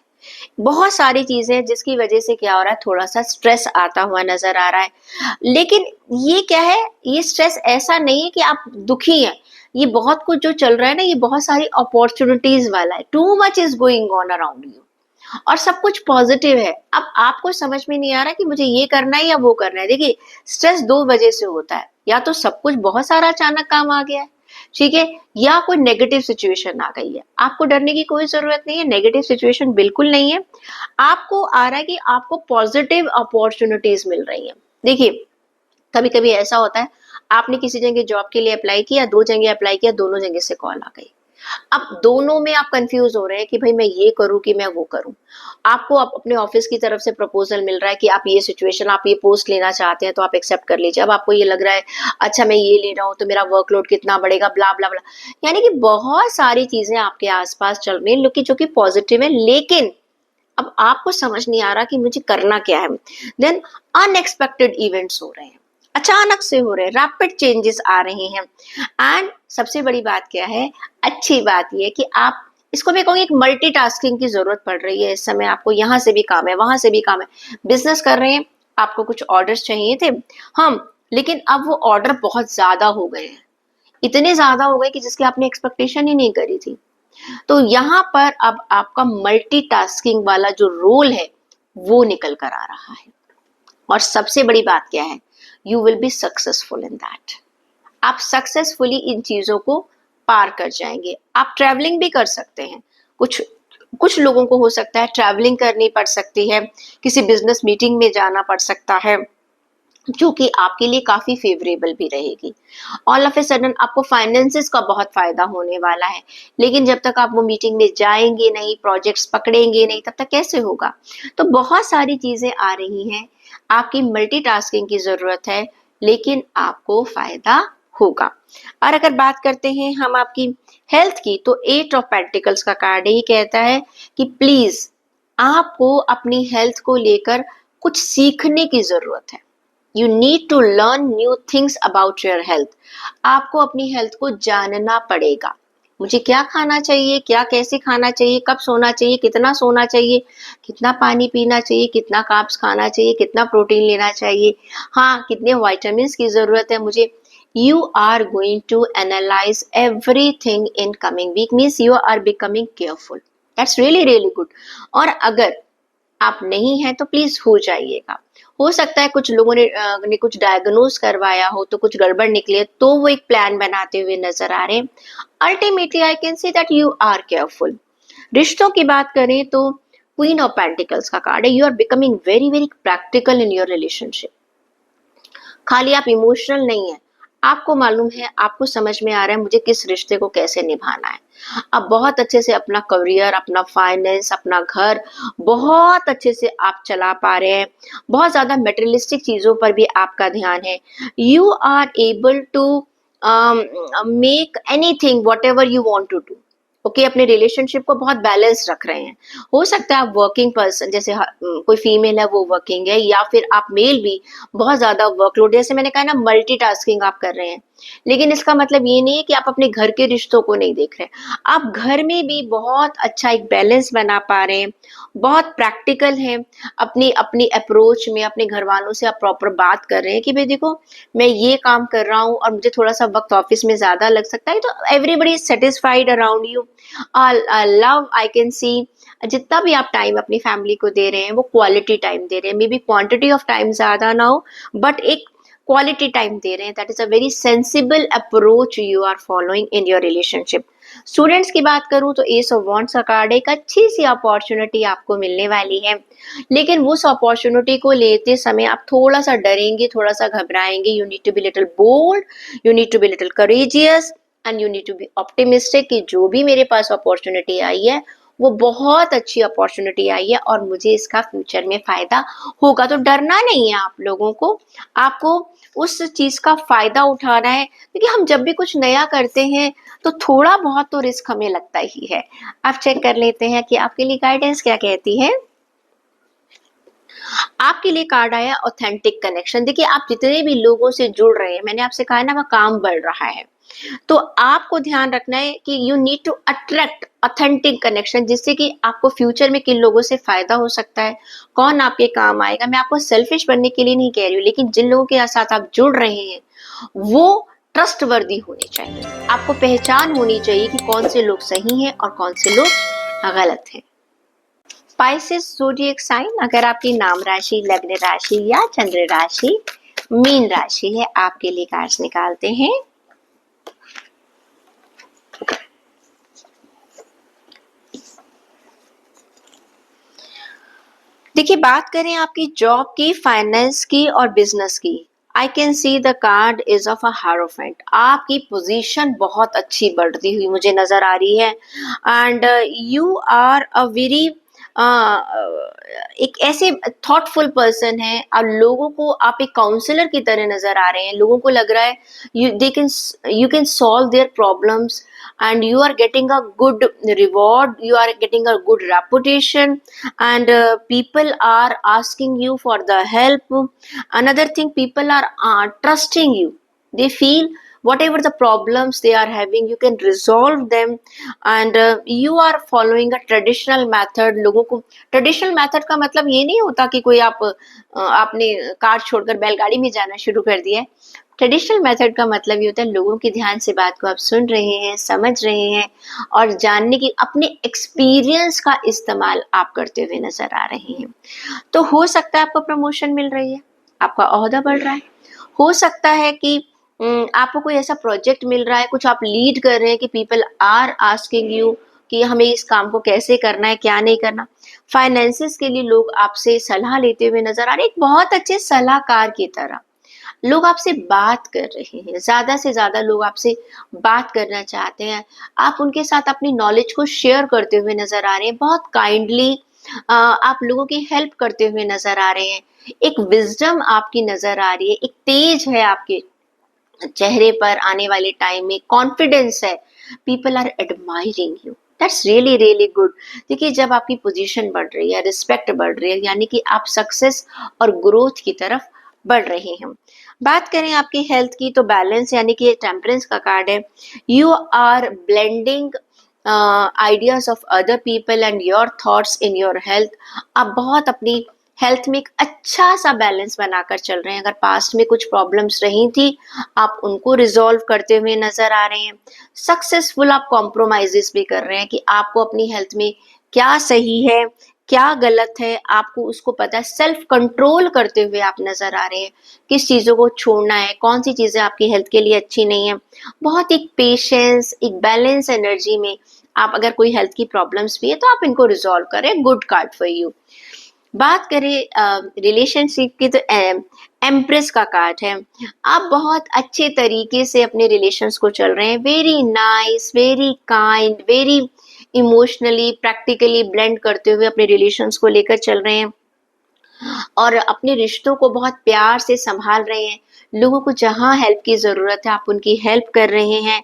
बहुत सारी चीजें हैं जिसकी वजह से क्या हो रहा है, थोड़ा सा स्ट्रेस आता हुआ नजर आ रहा है। लेकिन ये क्या है, ये स्ट्रेस ऐसा नहीं है कि आप दुखी हैं, ये बहुत कुछ जो चल रहा है ना, ये बहुत सारी अपॉर्चुनिटीज वाला है। Too much is going on around you और सब कुछ पॉजिटिव है। अब आपको समझ में नहीं आ रहा कि मुझे ये करना है या वो करना है। देखिए, स्ट्रेस दो वजह से होता है, या तो सब कुछ बहुत सारा अचानक काम आ गया है, ठीक है, या कोई नेगेटिव सिचुएशन आ गई है। आपको डरने की कोई जरूरत नहीं है, नेगेटिव सिचुएशन बिल्कुल नहीं है। आपको आ रहा है कि आपको पॉजिटिव अपॉर्चुनिटीज मिल रही हैं। देखिए, कभी कभी ऐसा होता है, आपने किसी जगह जॉब के लिए अप्लाई किया, 2 जगह अप्लाई किया, दोनों जगह से कॉल आ गई। अब दोनों में आप कंफ्यूज हो रहे हैं कि भाई मैं ये करूं कि मैं वो करूं। आपको अपने ऑफिस की तरफ से प्रपोजल मिल रहा है कि आप ये सिचुएशन, आप ये पोस्ट लेना चाहते हैं तो आप एक्सेप्ट कर लीजिए। अब आपको ये लग रहा है, अच्छा मैं ये ले रहा हूँ तो मेरा वर्कलोड कितना बढ़ेगा, ब्ला ब्ला ब्ला। यानी कि बहुत सारी चीजें आपके आसपास चल रही हैं जो कि पॉजिटिव है, लेकिन अब आपको समझ नहीं आ रहा कि मुझे करना क्या है। देन अनएक्सपेक्टेड इवेंट्स हो रहे हैं, अचानक से हो रहे हैं, रैपिड चेंजेस आ रहे हैं। एंड सबसे बड़ी बात क्या है, अच्छी बात यह कि आप इसको मैं कहूँगी, एक मल्टीटास्किंग की जरूरत पड़ रही है इस समय। आपको यहाँ से भी काम है, वहां से भी काम है, बिजनेस कर रहे हैं, आपको कुछ ऑर्डर्स चाहिए थे, हम, लेकिन अब वो ऑर्डर बहुत ज्यादा हो गए हैं, इतने ज्यादा हो गए कि जिसकी आपने एक्सपेक्टेशन ही नहीं करी थी। तो यहाँ पर अब आपका मल्टीटास्किंग वाला जो रोल है वो निकल कर आ रहा है। और सबसे बड़ी बात क्या है, you will be successful in that. आप सक्सेसफुली इन चीजों को पार कर जाएंगे। आप ट्रैवलिंग भी कर सकते हैं। कुछ कुछ लोगों को हो सकता है ट्रैवलिंग करनी पड़ सकती है, किसी बिजनेस मीटिंग में जाना पड़ सकता है, जो कि आपके लिए काफी फेवरेबल भी रहेगी। ऑल ऑफ ए सडन आपको फाइनेंसेस का बहुत फायदा होने वाला है, लेकिन जब तक आप वो मीटिंग में जाएंगे नहीं, प्रोजेक्ट्स पकड़ेंगे नहीं, तब तक कैसे होगा। तो बहुत सारी चीजें आ रही हैं, आपकी मल्टीटास्किंग की जरूरत है, लेकिन आपको फायदा होगा। और अगर बात करते हैं हम आपकी हेल्थ की, तो 8 ऑफ पेंटिकल्स का कार्ड ही कहता है कि प्लीज आपको अपनी हेल्थ को लेकर कुछ सीखने की जरूरत है। You need to learn new things about your health. आपको अपनी हेल्थ को जानना पड़ेगा। मुझे क्या खाना चाहिए, क्या कैसे खाना चाहिए, कब सोना चाहिए, कितना पानी पीना चाहिए, कितना कार्ब्स खाना चाहिए, कितना प्रोटीन लेना चाहिए, हाँ कितने वाइटामिन की जरूरत है मुझे। You are going to analyse everything in coming week, means you are becoming careful. That's really really good. और अगर आप नहीं हैं तो प्लीज हो जाइएगा। हो सकता है कुछ लोगों ने कुछ डायग्नोज करवाया हो तो कुछ गड़बड़ निकले, तो वो एक प्लान बनाते हुए नजर आ रहे हैं। Ultimately I can say that you are careful. रिश्तों की बात करें तो क्वीन ऑफ पेंटिकल्स का कार्ड है। You are becoming very very practical in your relationship. खाली आप इमोशनल नहीं है, आपको मालूम है, आपको समझ में आ रहा है मुझे किस रिश्ते को कैसे निभाना है। आप बहुत अच्छे से अपना करियर, अपना फाइनेंस, अपना घर बहुत अच्छे से आप चला पा रहे हैं। बहुत ज्यादा मेटेरियलिस्टिक चीजों पर भी आपका ध्यान है। You are able to make anything what ever you want to do. Okay, अपने रिलेशनशिप को बहुत बैलेंस रख रहे हैं। हो सकता है आप वर्किंग पर्सन, जैसे कोई फीमेल है वो वर्किंग है, या फिर आप मेल भी बहुत ज्यादा वर्कलोड, जैसे मैंने कहा ना, मल्टीटास्किंग आप कर रहे हैं। लेकिन इसका मतलब ये नहीं है कि आप अपने घर के रिश्तों को नहीं देख रहे। आप घर में भी बहुत अच्छा एक बैलेंस बना पा रहे हैं, बहुत प्रैक्टिकल है। अपनी अपनी अप्रोच में अपने घर वालों से आप प्रॉपर बात कर रहे हैं कि भाई देखो, मैं ये काम कर रहा हूँ और मुझे थोड़ा सा वक्त ऑफिस में ज्यादा लग सकता है, तो everybody is satisfied around you. Love I can सी, जितना भी आप टाइम अपनी फैमिली को दे रहे हैं वो क्वालिटी टाइम दे रहे हैं। May be quantity of time ज्यादा ना हो, बट एक क्वालिटी टाइम दे रहे हैं। That is a very sensible approach you are following in your relationship. Students की बात करूं तो एस ऑफ वॉन्ड्स का कार्ड, एक अच्छी सी अपॉर्चुनिटी आपको मिलने वाली है, लेकिन उस अपॉर्चुनिटी को लेते समय आप थोड़ा सा डरेंगे, थोड़ा सा घबराएंगे। You need to be little bold, you need to be little courageous and you need to be optimistic कि जो भी मेरे पास अपॉर्चुनिटी आई है वो बहुत अच्छी अपॉर्चुनिटी आई है और मुझे इसका फ्यूचर में फ़ायदा होगा। तो डरना नहीं है आप लोगों को, आपको उस चीज़ का फ़ायदा उठाना है, क्योंकि हम जब भी कुछ नया करते हैं, तो थोड़ा बहुत तो रिस्क हमें लगता ही है। आप चेक कर लेते हैं कि आपके लिए गाइडेंस क्या कहती है। आपके लिए कार्ड आया ऑथेंटिक कनेक्शन। देखिए, आप जितने भी लोगों से जुड़ रहे हैं, मैंने आपसे कहा ना, वह काम बढ़ रहा है। तो आपको ध्यान रखना है कि you need to attract authentic connection, जिससे कि आपको फ्यूचर में किन लोगों से फायदा हो सकता है, कौन आपके काम आएगा। मैं आपको सेल्फिश बनने के लिए नहीं कह रही हूँ, लेकिन जिन लोगों के साथ आप जुड़ रहे हैं वो ट्रस्टवर्दी होने चाहिए। आपको पहचान होनी चाहिए कि कौन से लोग सही हैं और कौन से लोग गलत हैं। स्पाइसेस ज़ोडिएक साइन, अगर आपकी नाम राशि, लग्न राशि या चंद्र राशि मीन राशि है, आपके लिए कार्ड्स निकालते हैं। देखिए, बात करें आपकी जॉब की, फाइनेंस की और बिजनेस की, आई can see the card is of a हारोफेंट। आपकी पोजीशन बहुत अच्छी बढ़ती हुई मुझे नजर आ रही है, and you are a very एक ऐसे थॉटफुल पर्सन है, और लोगों को आप एक काउंसलर की तरह नजर आ रहे हैं। लोगों को लग रहा है you can solve their problems, and you are getting a good reward, you are getting a good reputation, and people are asking you for the help. Another thing, people are trusting you. They feel whatever the problems they are having, you can resolve them, and you are following a traditional method. लोगों को traditional method का मतलब ये नहीं होता कि कोई आपने कार छोड़कर बैलगाड़ी में जाना शुरू कर दिया है। ट्रेडिशनल मेथड का मतलब ये होता है लोगों की ध्यान से बात को आप सुन रहे हैं, समझ रहे हैं, और जानने की अपने एक्सपीरियंस का इस्तेमाल आप करते हुए नजर आ रहे हैं। तो हो सकता है आपको प्रमोशन मिल रही है, आपका ओहदा बढ़ रहा है, हो सकता है कि आपको कोई ऐसा प्रोजेक्ट मिल रहा है, कुछ आप लीड कर रहे हैं कि पीपल आर आस्किंग यू कि हमें इस काम को कैसे करना है, क्या नहीं करना। फाइनेंसिस के लिए लोग आपसे सलाह लेते हुए नजर आ रहे हैं, एक बहुत अच्छे सलाहकार की तरह लोग आपसे बात कर रहे हैं, ज़्यादा से ज़्यादा लोग आपसे बात करना चाहते हैं। आप उनके साथ अपनी नॉलेज को शेयर करते हुए नज़र आ रहे हैं, बहुत काइंडली आप लोगों की हेल्प करते हुए नज़र आ रहे हैं। एक विज़डम आपकी नज़र आ रही है, एक तेज है आपके चेहरे पर, आने वाले टाइम में कॉन्फिडेंस है। People are admiring you, that's really really good. देखिए, जब आपकी पोजीशन बढ़ रही है, रिस्पेक्ट बढ़ रही है, यानी कि आप सक्सेस और ग्रोथ की तरफ बढ़ रहे हैं। बात करें आपकी हेल्थ की, तो बैलेंस यानी कि टेम्परेंस का कार्ड है। You are blending ideas of other people and your thoughts in your health. आप बहुत अपनी हेल्थ में एक अच्छा सा बैलेंस बनाकर चल रहे हैं। अगर पास्ट में कुछ प्रॉब्लम्स रही थी, आप उनको रिजॉल्व करते हुए नजर आ रहे हैं। सक्सेसफुल आप कॉम्प्रोमाइजेस भी कर रहे हैं कि आपको अपनी हेल्थ में क्या सही है, क्या गलत है, आपको उसको पता है। सेल्फ कंट्रोल करते हुए आप नजर आ रहे हैं, किस चीज़ों को छोड़ना है, कौन सी चीज़ें आपकी हेल्थ के लिए अच्छी नहीं है। बहुत एक पेशेंस, एक बैलेंस एनर्जी में आप, अगर कोई हेल्थ की प्रॉब्लम्स भी है तो आप इनको रिजॉल्व करें। Good card for you. बात करें रिलेशनशिप की, तो एम्प्रेस का कार्ड है। आप बहुत अच्छे तरीके से अपने रिलेशंस को चल रहे हैं, very nice, very kind, very emotionally practically blend करते हुए अपने रिलेशंस को लेकर चल रहे हैं, और अपने रिश्तों को बहुत प्यार से संभाल रहे हैं। लोगों को जहाँ हेल्प की ज़रूरत है, आप उनकी हेल्प कर रहे हैं,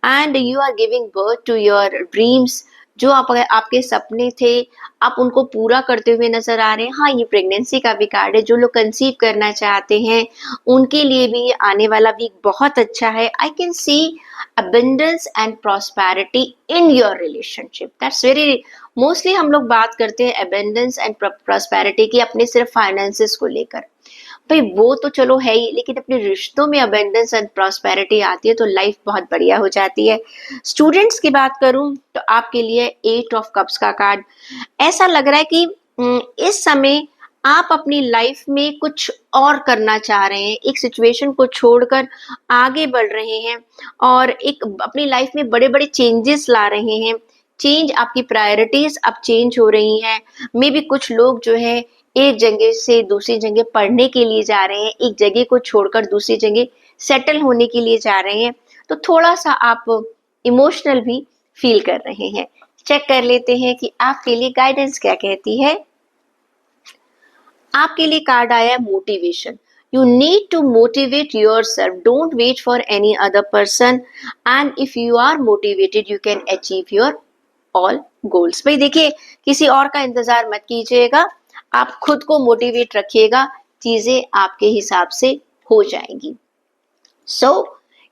and you are giving birth to your dreams. जो आपके सपने थे, आप उनको पूरा करते हुए नजर आ रहे हैं। हाँ, ये प्रेगनेंसी का भी कार्ड है। जो लोग कंसीव करना चाहते हैं, उनके लिए भी आने वाला वीक बहुत अच्छा है। I can C abundance and prosperity in your relationship. That's very, mostly हम लोग बात करते हैं abundance and prosperity की अपने सिर्फ फाइनेंसेस को लेकर। भाई वो तो चलो है ही, लेकिन अपने रिश्तों में abundance and prosperity आती है तो लाइफ बहुत बढ़िया हो जाती है। स्टूडेंट्स की बात करूं तो आपके लिए 8 ऑफ कप्स का कार्ड, ऐसा लग रहा है कि इस समय आप अपनी लाइफ में कुछ और करना चाह रहे हैं, एक सिचुएशन को छोड़कर आगे बढ़ रहे हैं, और एक अपनी लाइफ में बड़े बड़े चेंजेस ला रहे हैं। चेंज, आपकी प्रायोरिटीज अब चेंज हो रही हैं। मे बी कुछ लोग जो है एक जगह से दूसरी जगह पढ़ने के लिए जा रहे हैं, एक जगह को छोड़कर दूसरी जगह सेटल होने के लिए जा रहे हैं, तो थोड़ा सा आप इमोशनल भी फील कर रहे हैं। चेक कर लेते हैं कि आपके लिए गाइडेंस क्या कहती है। आपके लिए कार्ड आया motivation. You need to motivate yourself, don't wait for any other person, and if you are motivated you can achieve your all goals. भाई देखिए, किसी और का इंतजार मत कीजिएगा, आप खुद को मोटिवेट रखिएगा, चीजें आपके हिसाब से हो जाएंगी।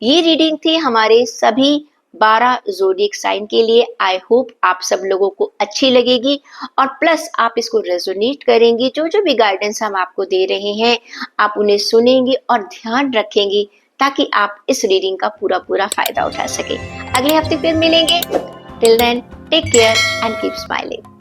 ये रीडिंग थी हमारे सभी 12 ज़ोडिएक साइन के लिए। आई होप आप सब लोगों को अच्छी लगेगी और प्लस आप इसको रेजोनेट करेंगी। जो जो भी गाइडेंस हम आपको दे रहे हैं आप उन्हें सुनेंगी और ध्यान रखेंगी ताकि आप इस रीडिंग का पूरा पूरा फायदा उठा सके। अगले हफ्ते फिर मिलेंगे। Till then take care and keep smiling.